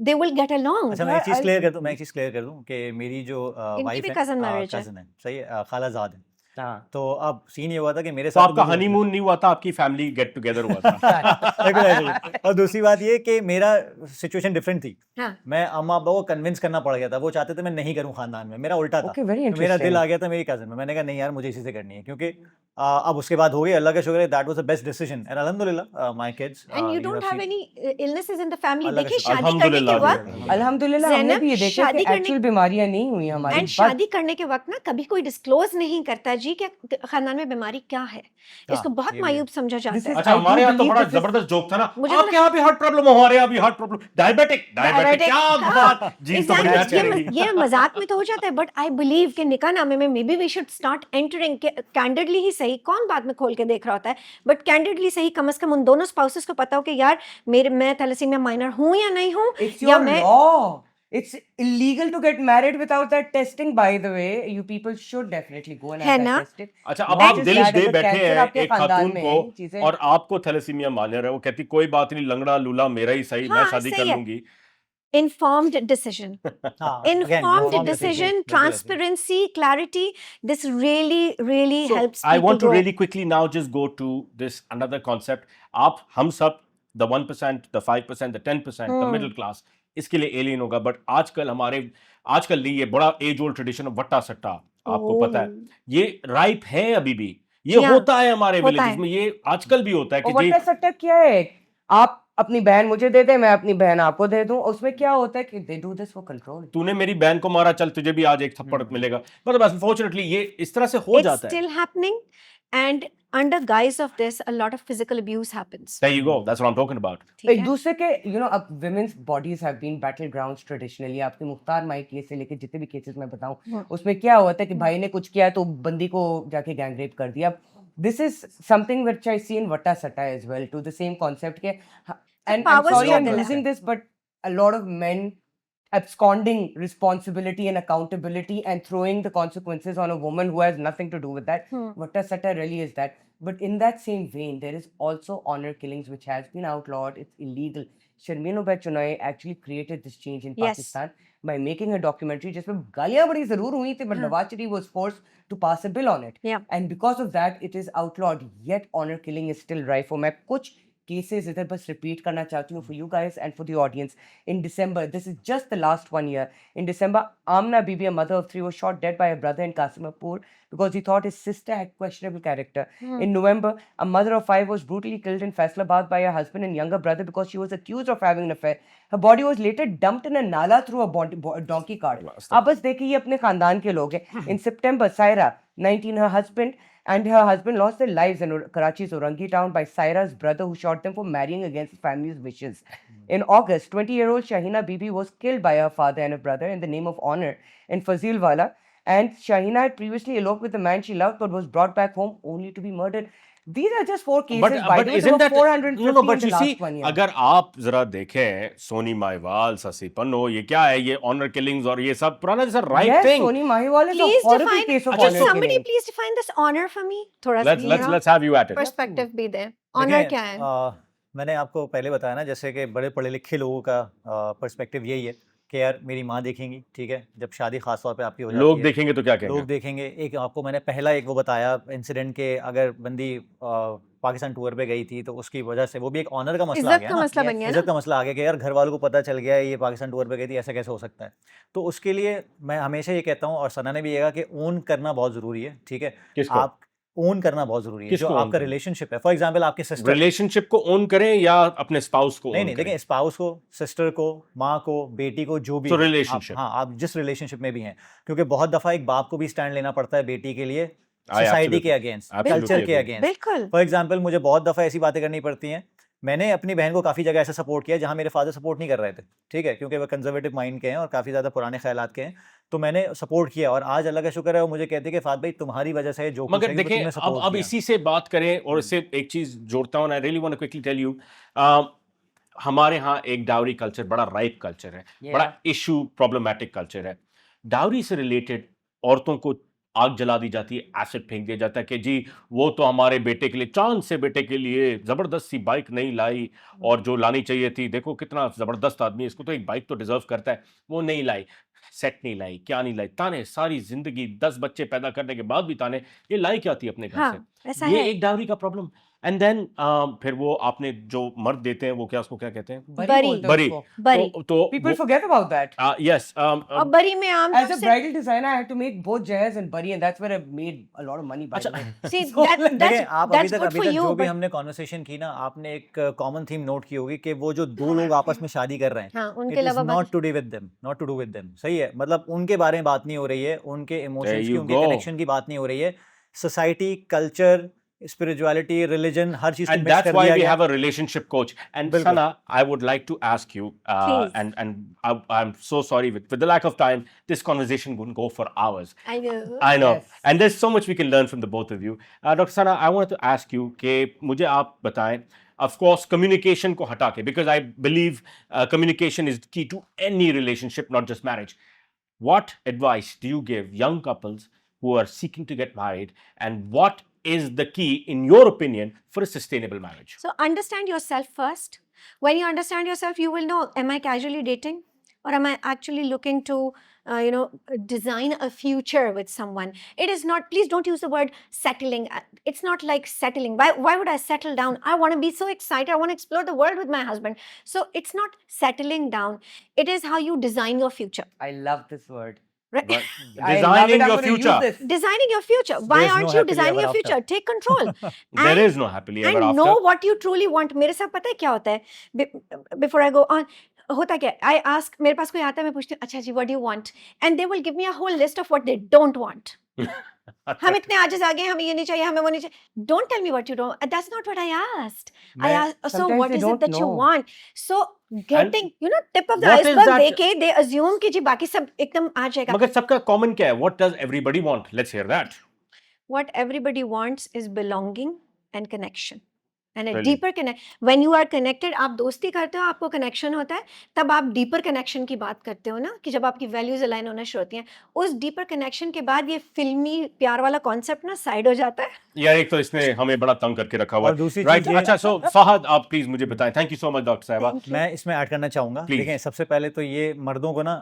[SPEAKER 3] they will get along.
[SPEAKER 4] अच्छा मैं एक चीज़ क्लियर कर दूं कि मेरी जो
[SPEAKER 3] इनकी
[SPEAKER 4] वाइफ
[SPEAKER 3] भी
[SPEAKER 4] है,
[SPEAKER 3] cousin marriage है.
[SPEAKER 4] cousin है, सही है, खालाजाद है,
[SPEAKER 1] हाँ
[SPEAKER 4] तो अब सीन ये हुआ था कि मेरे
[SPEAKER 2] तो
[SPEAKER 4] साथ
[SPEAKER 2] आपका
[SPEAKER 4] भी-
[SPEAKER 2] हनीमून नहीं हुआ था, आपकी फैमिली गेट टुगेदर हुआ था।
[SPEAKER 4] बिल्कुल ऐसे ही। और दूसरी बात ये कि मेरा सिचुएशन डिफरेंट थी।
[SPEAKER 3] हाँ।
[SPEAKER 4] मैं अम्मा अब्बा को कन्विंस करना पड़ गया था, वो चाहते थे मैं नहीं करूं खानदान में, मेरा उल्टा था।
[SPEAKER 1] ओके वेरी
[SPEAKER 4] तो मेरा दिल
[SPEAKER 1] इंटरेस्टिंग
[SPEAKER 4] आ गया था मेरी कज़न में, मैंने कहा नहीं यार मुझे इसी से करनी है, क्योंकि अब उसके बाद हो गई, अल्लाह का शुक्र है, that was the best decision and अल्हम्दुलिल्लाह my kids
[SPEAKER 3] and you don't have any illnesses in the family.
[SPEAKER 4] अल्लाह का
[SPEAKER 3] देखिए
[SPEAKER 4] शुक्र।
[SPEAKER 3] शादी करने के
[SPEAKER 2] अल्हम्दुलिल्लाह
[SPEAKER 3] वक्त
[SPEAKER 2] भी।
[SPEAKER 1] अल्हम्दुलिल्लाह हमने
[SPEAKER 3] ज़ैनब
[SPEAKER 1] भी ये देखा कि
[SPEAKER 3] शादी करने-
[SPEAKER 1] एक्चुअल बीमारियां नहीं हुई हमारी
[SPEAKER 3] एंड
[SPEAKER 1] but
[SPEAKER 3] शादी करने के वक्त ना कभी कोई डिस्क्लोज नहीं करता जी कि खानदान में बीमारी क्या है, इसको
[SPEAKER 4] हाँ,
[SPEAKER 3] बहुत
[SPEAKER 4] ये भी है।
[SPEAKER 3] मायूब समझा
[SPEAKER 1] This
[SPEAKER 3] जाता
[SPEAKER 1] is-
[SPEAKER 3] है।
[SPEAKER 2] अच्छा,
[SPEAKER 1] I do
[SPEAKER 2] हमारे यहाँ तो
[SPEAKER 1] believe
[SPEAKER 2] बड़ा
[SPEAKER 1] this is-
[SPEAKER 2] जबरदस्त जोक था ना,
[SPEAKER 3] मुझे
[SPEAKER 2] आपके यहाँ भी हार्ट प्रॉब्लम हो, हमारे यहाँ भी हार्ट प्रॉब्लम, डायबिटिक डायबिटिक, क्या बात, जीन्स तो बड़ी मैच
[SPEAKER 3] Exactly.
[SPEAKER 2] करेगी।
[SPEAKER 3] ये मजाक में तो हो जाता है, बट आई बिलीव कि निकाह नामे में may be we should start entering candidly ही सही, कौन बाद में खोल के देख रहा होता है, बट कैंडिडली सही, कम से कम उन दोनों स्पाउसेस को पता हो कि यार मैं थैलेसीमिया माइनर हूँ या नहीं हूँ,
[SPEAKER 1] it's
[SPEAKER 3] या
[SPEAKER 1] your
[SPEAKER 3] मैं
[SPEAKER 1] law. It's illegal to get married without that testing, by the way. You people should definitely go and
[SPEAKER 3] है
[SPEAKER 1] have
[SPEAKER 3] ना?
[SPEAKER 1] that tested.
[SPEAKER 2] अच्छा, अब
[SPEAKER 1] Not
[SPEAKER 2] आप
[SPEAKER 1] just
[SPEAKER 2] दिल
[SPEAKER 1] that,
[SPEAKER 2] दे
[SPEAKER 1] अगर
[SPEAKER 2] बैठे
[SPEAKER 1] cancer
[SPEAKER 2] हैं
[SPEAKER 1] आपके
[SPEAKER 2] एक
[SPEAKER 1] खानदान
[SPEAKER 2] खातून
[SPEAKER 1] में
[SPEAKER 2] को,
[SPEAKER 1] है, चीजें-
[SPEAKER 2] और आपको थैलेसीमिया मान्य है, वो कहती कोई बात नहीं, लंगड़ा लूला मेरा ही सही, मैं
[SPEAKER 3] हाँ,
[SPEAKER 2] शादी कर
[SPEAKER 3] सही है।
[SPEAKER 2] लूंगी।
[SPEAKER 3] informed decision.
[SPEAKER 4] हाँ, again,
[SPEAKER 3] Informed
[SPEAKER 4] informed
[SPEAKER 3] decision,
[SPEAKER 4] बिल्कुल ऐसे ही।
[SPEAKER 3] transparency, clarity. This really
[SPEAKER 2] So
[SPEAKER 3] helps
[SPEAKER 2] I
[SPEAKER 3] people
[SPEAKER 2] want to
[SPEAKER 3] grow.
[SPEAKER 2] really quickly now just go to this another concept. आप हम सब the 1%, the 5%, the 10%, the middle class, इसके लिए alien होगा, but आजकल नहीं, ये बड़ा एज ओल्ड ट्रेडिशन ऑफ वट्टा सट्टा, आपको पता है, ये राइप है अभी भी, ये
[SPEAKER 3] जी हाँ,
[SPEAKER 2] होता है हमारे
[SPEAKER 3] होता
[SPEAKER 2] विलेजेस
[SPEAKER 3] है।
[SPEAKER 2] में, ये आजकल भी होता है
[SPEAKER 1] और
[SPEAKER 2] कि जी
[SPEAKER 1] वट्टा सट्टा क्या है? आप अपनी बहन मुझे दे दे, मैं अपनी बहन आपको दे दूं, उसमें क्या होता है कि they do this for control.
[SPEAKER 2] तूने मेरी बहन को मारा, चल तुझे भी आज एक थप्पड़ मिलेगा, मतलब अनफॉर्चुनेटली ये इस तरह से हो
[SPEAKER 3] It's
[SPEAKER 2] जाता है।
[SPEAKER 3] still happening, and under guise of this, a lot of physical abuse happens.
[SPEAKER 2] There you go, that's what I'm talking about.
[SPEAKER 3] ठीक
[SPEAKER 1] एक
[SPEAKER 3] है?
[SPEAKER 1] दूसरे के अब women's bodies have been battlegrounds traditionally. आपके मुख्तार माई केस से लेके जितने भी केसेस मैं बताऊं, उसमें क्या होता है कि भाई ने कुछ किया तो बंदी को जाके गैंग रेप कर दिया. This is something which I see in Vatta Satta as well, to the same concept के, and I'm
[SPEAKER 3] power
[SPEAKER 1] sorry I'm
[SPEAKER 3] struggle है.
[SPEAKER 1] using this, but a lot of men absconding responsibility and accountability and throwing the consequences on a woman who has nothing to do with that. Vatta Satta really is that. But in that same vein, there is also honor killings, which has been outlawed. It's illegal. Sharmeen Obaid Chinoy actually created this change in
[SPEAKER 3] Yes.
[SPEAKER 1] Pakistan by making a documentary जिसमें गालियां बड़ी जरूर हुई थी, but Nawaz Sharif was forced to pass a bill on it.
[SPEAKER 3] Yeah.
[SPEAKER 1] And because of that, it is outlawed. Yet honor killing is still rife. मैं कुछ cases इधर बस repeat करना चाहती हूँ for you guys and for the audience. In December, this is just the last 1 year. In December, Amna Bibi, a mother of 3, was shot dead by her brother in Qasimapur because he thought his sister had questionable character. In November, a mother of 5 was brutally killed in Faisalabad by her husband and younger brother because she was accused of having an affair. Her body was later dumped in a nala through a donkey cart. आप बस देखिए ये अपने खानदान के लोग हैं. In September, Saira, 19, her husband lost their lives in Karachi's Orangi town by Saira's brother who shot them for marrying against his family's wishes. In August, 20-year-old Shahina Bibi was killed by her father and her brother in the name of honor in Fazilwala. And Shahina had previously eloped with the man she loved but was brought back home only to be murdered. These are just 4 cases. By the way, there
[SPEAKER 2] isn't
[SPEAKER 1] were
[SPEAKER 2] that
[SPEAKER 1] 450
[SPEAKER 2] no,
[SPEAKER 1] in
[SPEAKER 2] but
[SPEAKER 1] the
[SPEAKER 2] you
[SPEAKER 1] last
[SPEAKER 2] see,
[SPEAKER 1] 1 year.
[SPEAKER 2] अगर आप जरा देखें सोनी माहिवाल, शशि पन्नो, ये क्या है, ये honour killings और ये सब पुराना जैसा right
[SPEAKER 1] Yes,
[SPEAKER 2] thing.
[SPEAKER 1] Soni Mahiwal is
[SPEAKER 3] Please
[SPEAKER 1] a horrible
[SPEAKER 3] define.
[SPEAKER 1] case of
[SPEAKER 2] अच्छा,
[SPEAKER 1] honor
[SPEAKER 3] Somebody
[SPEAKER 1] killing.
[SPEAKER 3] please define this honor for me. थोड़ा सा
[SPEAKER 2] let's have you at it.
[SPEAKER 3] perspective भी दे. Honor
[SPEAKER 4] देखिए,
[SPEAKER 3] क्या है?
[SPEAKER 4] मैंने आपको पहले बताया ना, जैसे कि बड़े पढ़े लिखे लोगों का पर्सपेक्टिव यही है कि यार मेरी माँ देखेंगी, ठीक है, जब शादी खास तौर पे आपकी हो जाती
[SPEAKER 2] लोग
[SPEAKER 4] है,
[SPEAKER 2] देखेंगे तो क्या
[SPEAKER 4] लोग
[SPEAKER 2] कहेंगे?
[SPEAKER 4] देखेंगे। एक आपको मैंने पहला एक वो बताया इंसिडेंट के, अगर बंदी पाकिस्तान टूर पे गई थी तो उसकी वजह से वो भी एक ऑनर का मसला आ
[SPEAKER 3] इज्जत
[SPEAKER 4] गया
[SPEAKER 3] का
[SPEAKER 4] ना,
[SPEAKER 3] मसला बन गया
[SPEAKER 4] इज्जत
[SPEAKER 3] ना.
[SPEAKER 4] का मसला आ गया कि यार घर वालों को पता चल गया है ये पाकिस्तान टूर पे गई थी, ऐसा कैसे हो सकता है। तो उसके लिए मैं हमेशा ये कहता हूँ, और सना ने भी ये कहा कि ओन करना बहुत ज़रूरी है, ठीक है,
[SPEAKER 2] किसको?
[SPEAKER 4] आप ओन करना बहुत ज़रूरी है, जो
[SPEAKER 2] किसको own
[SPEAKER 4] आपका
[SPEAKER 2] करना?
[SPEAKER 4] रिलेशनशिप है। फॉर एग्जाम्पल आपके सिस्टर,
[SPEAKER 2] रिलेशनशिप को ओन करें या अपने स्पाउस को
[SPEAKER 4] नहीं
[SPEAKER 2] own
[SPEAKER 4] नहीं,
[SPEAKER 2] करें?
[SPEAKER 4] देखिए स्पाउस को, सिस्टर को, माँ को, बेटी को, जो भी
[SPEAKER 2] So
[SPEAKER 4] है,
[SPEAKER 2] relationship.
[SPEAKER 4] हाँ, आप जिस रिलेशनशिप में भी हैं, क्योंकि बहुत दफ़ा एक बाप को भी स्टैंड लेना पड़ता है बेटी के लिए,
[SPEAKER 2] I
[SPEAKER 4] सोसाइटी
[SPEAKER 2] absolutely-
[SPEAKER 4] के अगेंस्ट,
[SPEAKER 2] absolutely
[SPEAKER 4] कल्चर के
[SPEAKER 2] agree.
[SPEAKER 4] अगेंस्ट।
[SPEAKER 3] बिल्कुल.
[SPEAKER 4] फॉर एग्जाम्पल मुझे बहुत दफ़ा ऐसी बातें करनी पड़ती हैं। मैंने अपनी बहन को काफ़ी जगह ऐसा सपोर्ट किया जहाँ मेरे फादर सपोर्ट नहीं कर रहे थे, ठीक है, क्योंकि वो कंजर्वेटिव माइंड के हैं और काफ़ी ज़्यादा पुराने ख्यालात के हैं, तो मैंने सपोर्ट किया और आज अल्लाह का शुक्र है वो मुझे कहते हैं कि फाद भाई तुम्हारी वजह से जो कुछ
[SPEAKER 2] मगर
[SPEAKER 4] है, वो
[SPEAKER 2] देखें,
[SPEAKER 4] तुमने support
[SPEAKER 2] अब
[SPEAKER 4] किया।
[SPEAKER 2] इसी से बात करें और इससे एक चीज जोड़ता हूँ, I really want to quickly tell you, हमारे यहाँ एक डाउरी कल्चर बड़ा राइप कल्चर है,
[SPEAKER 1] Yeah.
[SPEAKER 2] बड़ा इशू प्रॉब्लमेटिक कल्चर है। डाउरी से रिलेटेड औरतों को आग जला दी जाती है, एसिड फेंक दिया जाता है कि जी वो तो हमारे बेटे के लिए, चांद से बेटे के लिए जबरदस्त सी बाइक नहीं लाई और जो लानी चाहिए थी, देखो कितना जबरदस्त आदमी है, इसको तो एक बाइक तो डिजर्व करता है, वो नहीं लाई, सेट नहीं लाई, क्या नहीं लाई, ताने सारी जिंदगी 10 बच्चे पैदा करने के बाद भी ताने, ये लाई क्या थी अपने घर
[SPEAKER 3] हाँ
[SPEAKER 2] से।
[SPEAKER 3] ऐसा
[SPEAKER 2] ये
[SPEAKER 3] है
[SPEAKER 2] एक डावरी का प्रॉब्लम। एंड देन फिर वो आपने जो मर्द देते हैं वो क्या, उसको क्या कहते हैं,
[SPEAKER 1] Bari
[SPEAKER 3] Bari.
[SPEAKER 1] बोलते हैं
[SPEAKER 2] बरी।
[SPEAKER 1] उसको.
[SPEAKER 3] बरी
[SPEAKER 2] तो
[SPEAKER 1] People forget about that.
[SPEAKER 2] Yes
[SPEAKER 3] और बरी में
[SPEAKER 1] As
[SPEAKER 3] आमतौर
[SPEAKER 1] a
[SPEAKER 3] से
[SPEAKER 1] bridal designer, I had to make both Jahaz and Bari, and that's where I made a lot of money. By the way.
[SPEAKER 3] see
[SPEAKER 1] So,
[SPEAKER 3] that
[SPEAKER 4] देखिए आप
[SPEAKER 3] that's good for
[SPEAKER 4] अभी तक
[SPEAKER 3] you
[SPEAKER 4] जो भी
[SPEAKER 3] but
[SPEAKER 4] हमने conversation की ना, आपने एक कॉमन थीम नोट की होगी कि वो जो दो लोग आपस में शादी कर रहे हैं,
[SPEAKER 3] हाँ उनके
[SPEAKER 4] इट इज
[SPEAKER 3] अलावा
[SPEAKER 4] not to do with them, not to do with them, सही है, मतलब उनके बारे में बात नहीं हो रही है, उनके इमोशंस की,
[SPEAKER 2] you
[SPEAKER 4] उनके
[SPEAKER 2] go.
[SPEAKER 4] कनेक्शन की बात नहीं हो रही है, सोसाइटी, कल्चर, स्पिरिचुअलिटी, रिलीजन, हर चीज को
[SPEAKER 2] And
[SPEAKER 4] मिक्स
[SPEAKER 2] that's
[SPEAKER 4] कर
[SPEAKER 2] why
[SPEAKER 4] दिया
[SPEAKER 2] we
[SPEAKER 4] गया।
[SPEAKER 2] have a relationship coach. And
[SPEAKER 4] बिल्कुल।
[SPEAKER 2] Sana, I would like to ask you,
[SPEAKER 3] Please.
[SPEAKER 2] I'm so sorry with the lack of time, this conversation wouldn't go for hours.
[SPEAKER 3] I know
[SPEAKER 2] I know,
[SPEAKER 1] Yes.
[SPEAKER 2] and there's so much we can learn from the both of you. Dr. Sana, I wanted to ask you कि मुझे आप बताएं, of course, communication को हटा के, because I believe communication is key to any relationship, not just marriage. What advice do you give young couples who are seeking to get married, and what is the key, in your opinion, for a sustainable marriage?
[SPEAKER 3] so understand yourself first. When you understand yourself you will know, am I casually dating or am I actually looking to design a future with someone. It is not, please don't use the word settling. It's not like settling. Why would I settle down? I want to be so excited, I want to explore the world with my husband. So it's not settling down, it is how you design your future,
[SPEAKER 1] I love this word.
[SPEAKER 3] right?
[SPEAKER 2] But
[SPEAKER 1] I love
[SPEAKER 2] designing
[SPEAKER 1] it. I'm
[SPEAKER 2] your
[SPEAKER 1] gonna use
[SPEAKER 2] future.
[SPEAKER 1] this.
[SPEAKER 3] Designing your future. Why
[SPEAKER 4] There's
[SPEAKER 3] aren't
[SPEAKER 4] no
[SPEAKER 3] you
[SPEAKER 4] happily
[SPEAKER 3] designing
[SPEAKER 4] ever
[SPEAKER 3] your
[SPEAKER 4] after.
[SPEAKER 3] future? Take control.
[SPEAKER 2] There
[SPEAKER 3] And-
[SPEAKER 2] is no happily ever
[SPEAKER 3] and
[SPEAKER 2] after.
[SPEAKER 3] know what you truly want. मेरे साथ पता है क्या होता है? Before I go on, होता क्या? I ask, मेरे पास कोई आता है, मैं पूछती हूँ, अच्छा जी, what do you want? And they will give me a whole list of what they don't want. हम इतने आजिज आ गए, हमें ये नहीं चाहिए, हमें वो नहीं चाहिए. Don't tell me what you don't. That's not what I asked. I
[SPEAKER 4] मैं-
[SPEAKER 3] asked, so
[SPEAKER 1] Sometimes
[SPEAKER 3] what
[SPEAKER 1] they
[SPEAKER 3] is it
[SPEAKER 1] don't
[SPEAKER 3] that you
[SPEAKER 1] know.
[SPEAKER 3] want? So getting, tip of the
[SPEAKER 2] what is
[SPEAKER 3] iceberg
[SPEAKER 2] that-
[SPEAKER 3] देके, they assume कि जी बाकी सब एकदम आ जाएगा.
[SPEAKER 2] मगर सबका common क्या है? What does everybody want? Let's hear that.
[SPEAKER 3] What everybody wants is belonging and connection. And a
[SPEAKER 2] Brilliant.
[SPEAKER 3] deeper connect. When you are connected, आप दोस्ती करते हो, आपको connection होता है, तब आप deeper connection की बात करते हो ना, कि जब आपकी values align होना शुरू होती हैं, उस deeper connection के बाद ये फिल्मी प्यार वाला concept ना side हो जाता है.
[SPEAKER 2] यार एक तो इसने हमें बड़ा तंग करके रखा हुआ
[SPEAKER 4] और
[SPEAKER 2] है.
[SPEAKER 4] दूसरी
[SPEAKER 2] Right?
[SPEAKER 4] चीज़ ये-
[SPEAKER 2] अच्छा, so फहद, आप प्लीज मुझे बताएं. Thank you so much, doctor साहिबा.
[SPEAKER 3] Thank you.
[SPEAKER 4] मैं इसमें ऐड करना चाहूँगा.
[SPEAKER 2] Please.
[SPEAKER 4] देखें, सबसे पहले तो ये मर्दों को ना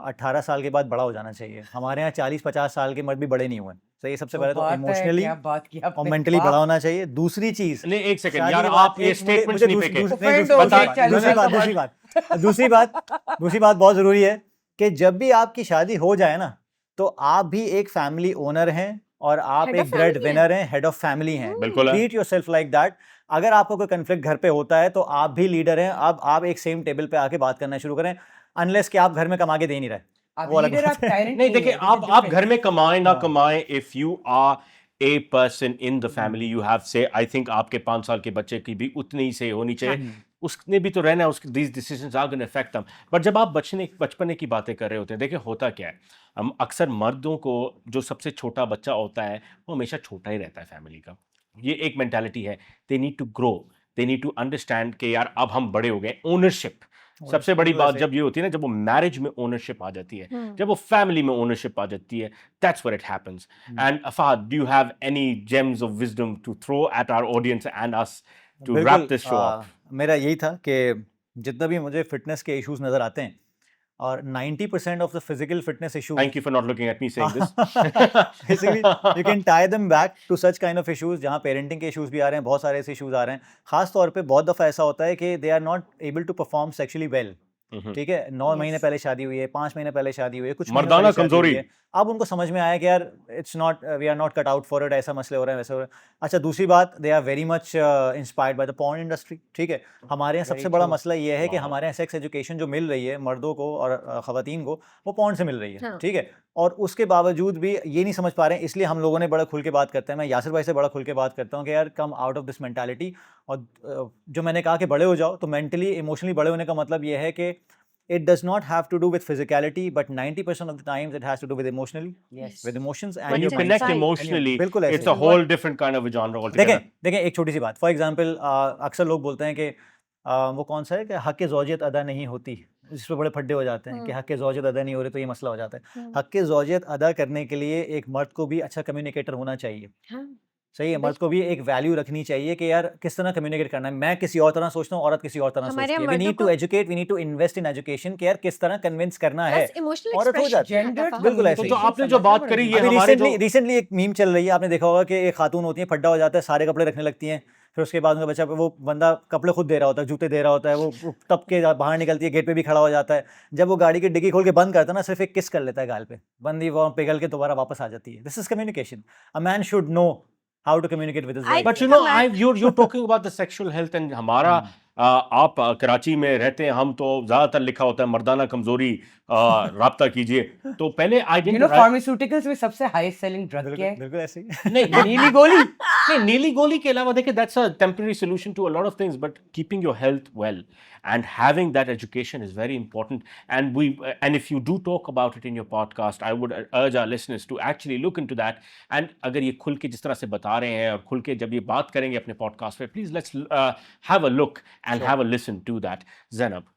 [SPEAKER 4] 18 साल के बाद बड़ा हो जाना चाहिए. हमारे यहाँ 40-50 साल के मर्द भी बड़े नहीं हुए. तो ये सबसे पहले तो
[SPEAKER 1] बात है,
[SPEAKER 4] इमोशनली
[SPEAKER 1] क्या बात की
[SPEAKER 4] और
[SPEAKER 1] आपने,
[SPEAKER 4] मेंटली
[SPEAKER 1] वाह।
[SPEAKER 4] बड़ा होना चाहिए. दूसरी चीज,
[SPEAKER 2] नहीं, एक सेकंड
[SPEAKER 4] शादी
[SPEAKER 2] यार,
[SPEAKER 4] के बाद
[SPEAKER 2] आप ये
[SPEAKER 4] एक- मुझे-
[SPEAKER 2] स्टेटमेंट्स
[SPEAKER 4] मुझे
[SPEAKER 2] नहीं
[SPEAKER 4] दूस-
[SPEAKER 2] फेंके.
[SPEAKER 4] दूस-
[SPEAKER 1] Offend
[SPEAKER 4] दूसरी
[SPEAKER 1] हो
[SPEAKER 4] बात-
[SPEAKER 1] गए, चलो,
[SPEAKER 4] दूसरी बात
[SPEAKER 1] चलो,
[SPEAKER 4] दूसरी बात बहुत जरूरी है कि जब भी आपकी शादी हो जाए ना, तो आप भी एक फैमिली ओनर हैं और आप
[SPEAKER 3] Head
[SPEAKER 4] एक
[SPEAKER 3] of
[SPEAKER 4] ब्रेड
[SPEAKER 3] family
[SPEAKER 4] विनर हैं, हेड ऑफ फैमिली हैं.
[SPEAKER 2] बिल्कुल है.
[SPEAKER 4] Treat yourself like that. अगर आपको कोई कंफ्लिक्ट घर पे होता है तो आप भी लीडर हैं. अब आप एक सेम टेबल पे आके बात करना शुरू करें, अनलेस कि आप घर में कमा के दे नहीं रहे.
[SPEAKER 1] आप
[SPEAKER 4] वो अलग
[SPEAKER 1] leader,
[SPEAKER 4] बात
[SPEAKER 1] आप
[SPEAKER 4] है.
[SPEAKER 1] tyrant
[SPEAKER 2] नहीं
[SPEAKER 1] नहीं
[SPEAKER 2] देखिए,
[SPEAKER 1] है,
[SPEAKER 2] आप
[SPEAKER 1] this is
[SPEAKER 2] घर
[SPEAKER 1] different.
[SPEAKER 2] में कमाएं ना
[SPEAKER 4] हाँ.
[SPEAKER 2] कमाएं, if you are a person in the family, you have say, I think आपके 5 साल के बच्चे की भी उतनी ही से होनी चाहिए. उसने भी तो रहना है, उसके these decisions are gonna affect them. But जब आप बचपने की बातें कर रहे होते हैं, देखिए होता क्या है, हम अक्सर मर्दों को, जो सबसे छोटा बच्चा होता है वो हमेशा छोटा ही रहता है फैमिली का. ये एक मेंटालिटी है. They need to grow, they need to understand कि यार अब हम बड़े हो गए. ओनरशिप सबसे बड़ी बात जब ये होती है ना, जब वो मैरिज में ओनरशिप आ जाती है, जब वो फैमिली में ओनरशिप आ जाती है, that's where it happens. And Fahad, do you have any gems of wisdom to throw at our audience and us to
[SPEAKER 4] बिल्कुल,
[SPEAKER 2] रैप दिस शो अप?
[SPEAKER 4] मेरा यही था कि जितना भी मुझे फिटनेस के इश्यूज नजर आते हैं, और 90% of the physical fitness issues,
[SPEAKER 2] Thank you for not looking at me saying this.
[SPEAKER 4] basically you can tie them back to such kind of issues. जहाँ पेरेंटिंग के इश्यूज भी आ रहे हैं, बहुत सारे ऐसे इश्यूज आ रहे हैं. खास तौर पे बहुत दफ़ा ऐसा होता है कि they are not able to perform sexually well.
[SPEAKER 2] Mhm.
[SPEAKER 4] ठीक है, 9
[SPEAKER 3] Yes.
[SPEAKER 4] महीने पहले शादी हुई है, 5 महीने पहले शादी हुई है, कुछ महीनों
[SPEAKER 2] मर्दाना
[SPEAKER 4] पहले शादी
[SPEAKER 2] कमजोरी.
[SPEAKER 4] हुई है. अब उनको समझ में आया कि यार it's not, we are not cut out for it, ऐसा मसले हो रहे हैं, वैसे हो रहे हैं. अच्छा, दूसरी बात, they are very much inspired by the porn industry. ठीक है, हमारे यहाँ सबसे
[SPEAKER 1] Very
[SPEAKER 4] बड़ा
[SPEAKER 1] true.
[SPEAKER 4] मसला ये है कि
[SPEAKER 2] Wow.
[SPEAKER 4] हमारे यहाँ सेक्स एजुकेशन जो मिल रही है मर्दों को और ख़वातीन को, वो पॉर्न से मिल रही है.
[SPEAKER 3] हाँ.
[SPEAKER 4] ठीक है, और उसके बावजूद भी ये नहीं समझ पा रहे हैं, इसलिए हम लोगों ने बड़ा खुल के बात करते हैं. मैं यासिर भाई से बड़ा खुल के बात करता हूँ कि यार come out of this mentality. और जो मैंने कहा कि बड़े हो जाओ, तो मेंटली इमोशनली बड़े होने का मतलब ये है कि it does not have to do with physicality, but 90% of the times it has to do with emotionally,
[SPEAKER 1] Yes.
[SPEAKER 4] with emotions and
[SPEAKER 2] When you
[SPEAKER 3] What's
[SPEAKER 4] your
[SPEAKER 2] connect
[SPEAKER 3] inside.
[SPEAKER 2] emotionally,
[SPEAKER 4] बिल्कुल ऐसे
[SPEAKER 2] it's a
[SPEAKER 4] he.
[SPEAKER 2] whole different kind of a genre altogether.
[SPEAKER 4] देखें एक छोटी सी बात, for example अक्सर लोग बोलते हैं कि वो कौन सा है कि हक ज़ौजियत अदा नहीं होती. जिस पे बड़े फड्डे हो जाते हैं कि हक ज़ौजियत अदा नहीं हो रही तो ये मसला हो जाता है।
[SPEAKER 3] हम्म,
[SPEAKER 4] हक ज़ौजियत अदा करने के लिए एक मर्द को भी अच्छा कम्युनिकेटर होना चाहिए।
[SPEAKER 3] हाँ,
[SPEAKER 4] सही है, मर्द को भी एक वैल्यू रखनी चाहिए कि यार किस तरह कम्युनिकेट करना है। मैं किसी और तरह सोचता हूँ, औरत किसी और तरह
[SPEAKER 3] हमारे
[SPEAKER 4] सोचती है।
[SPEAKER 3] यहाँ
[SPEAKER 4] वी
[SPEAKER 3] मर्दों
[SPEAKER 4] नीड टू
[SPEAKER 3] को
[SPEAKER 4] educate, we need to invest in education कि यार किस तरह कन्विंस करना है।
[SPEAKER 3] प्लस इमोशनल
[SPEAKER 4] औरत हो जाती है।
[SPEAKER 1] Gendered
[SPEAKER 4] बिल्कुल ऐसे ही।
[SPEAKER 2] तो आपने जो बात करी ये
[SPEAKER 4] अभी
[SPEAKER 2] हमारे
[SPEAKER 4] रिसेंटली एक मीम चल रही है, आपने देखा होगा कि एक खातून होती है, फड्डा हो जाता है, सारे कपड़े रखने लगती हैं, फिर उसके बाद उनका बच्चा, वो बंदा कपड़े खुद दे रहा होता है, जूते दे रहा होता है, वो तब के बाहर निकलती है, गेट पे भी खड़ा हो जाता है। जब वो गाड़ी की डिग्गी खोल के बंद करता है ना, सिर्फ एक किस कर लेता है गाल पे, बंदी वो पिघल के दोबारा वापस आ जाती है। This is communication. A man should know how to communicate with his wife.
[SPEAKER 2] But you
[SPEAKER 3] think
[SPEAKER 2] know,
[SPEAKER 3] a man-
[SPEAKER 2] you're talking about the sexual health and हमारा आप कराची में रहते हैं, हम तो ज्यादातर लिखा होता है मर्दाना कमजोरी राब्ता कीजिए। तो पहले आई
[SPEAKER 1] You know, pharmaceuticals में सबसे highest selling drug क्या है?
[SPEAKER 4] बिल्कुल ऐसे ही।
[SPEAKER 2] नहीं
[SPEAKER 1] नीली गोली।
[SPEAKER 2] नहीं, नीली गोली के अलावा देखिए that's a temporary solution to a lot of things, but keeping your health well and having that education is very important. And if you do talk about it in your podcast, I would urge our listeners to actually look into that. And अगर ये खुल के जिस तरह से बता रहे हैं और खुल के जब ये बात करेंगे अपने पॉडकास्ट पे, please let's have a look and have a listen to that. Zainab.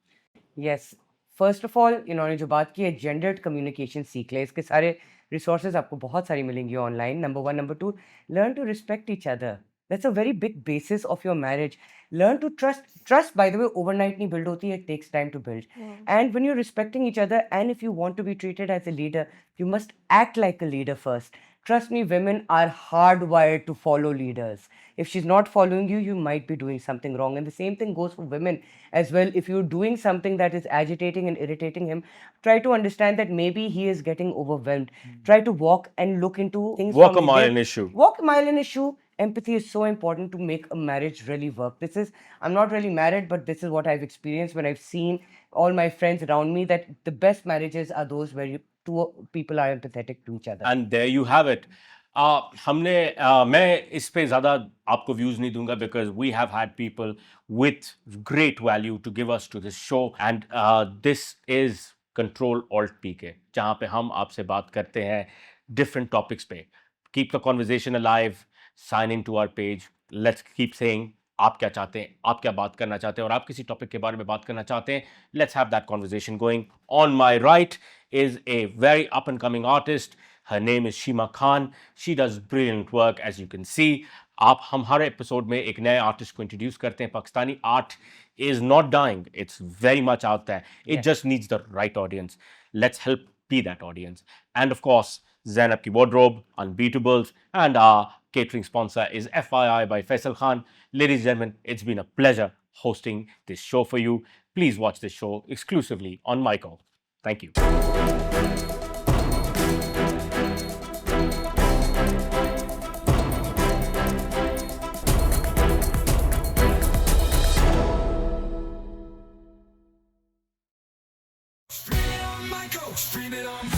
[SPEAKER 1] Yes. First of all, इन्होंने जो बात की है gendered communication सीख ले, इसके सारे resources आपको बहुत सारी मिलेंगी online. Number one, number two, learn to respect each other. That's a very big basis of your marriage. Learn to trust. Trust, by the way, overnight नहीं build होती है. It takes time to build. And when you're respecting each other, and if you want to be treated as a leader, you must act like a leader first. Trust me, women are hardwired to follow leaders. If she's not following you, you might be doing something wrong. And the same thing goes for women as well. If you're doing something that is agitating and irritating him, try to understand that maybe he is getting overwhelmed. Try to walk and look into things.
[SPEAKER 2] Walk
[SPEAKER 1] from
[SPEAKER 2] a mile
[SPEAKER 1] within.
[SPEAKER 2] an issue.
[SPEAKER 1] Walk a mile an issue. Empathy is so important to make a marriage really work. I'm not really married, but this is what I've experienced when I've seen all my friends around me, that the best marriages are those where two people are empathetic to each other.
[SPEAKER 2] And there you have it. मैं इस पे ज़्यादा आपको views नहीं दूंगा because we have had people with great value to give us to this show, and this is Control Alt PK, जहाँ पे हम आपसे बात करते हैं different topics पे. Keep the conversation alive. Sign into our page. Let's keep saying आप क्या चाहते हैं, आप क्या बात करना चाहते हैं, और आप किसी टॉपिक के बारे में बात करना चाहते हैं. Let's have that conversation going. On my right is a very up and coming artist. Her name is Shima Khan. She does brilliant work, as you can see. आप हम हर एपिसोड में एक नए आर्टिस्ट को इंट्रोड्यूस करते हैं. Pakistani art is not dying. It's very much out there. It just needs the right audience. Let's help be that audience. And of course, Zainab Ki Wardrobe, Unbeatables, and our catering sponsor is FYI by Faisal Khan. Ladies and gentlemen, it's been a pleasure hosting this show for you. Please watch this show exclusively on Michael. Thank you.
[SPEAKER 6] Michael, stream it on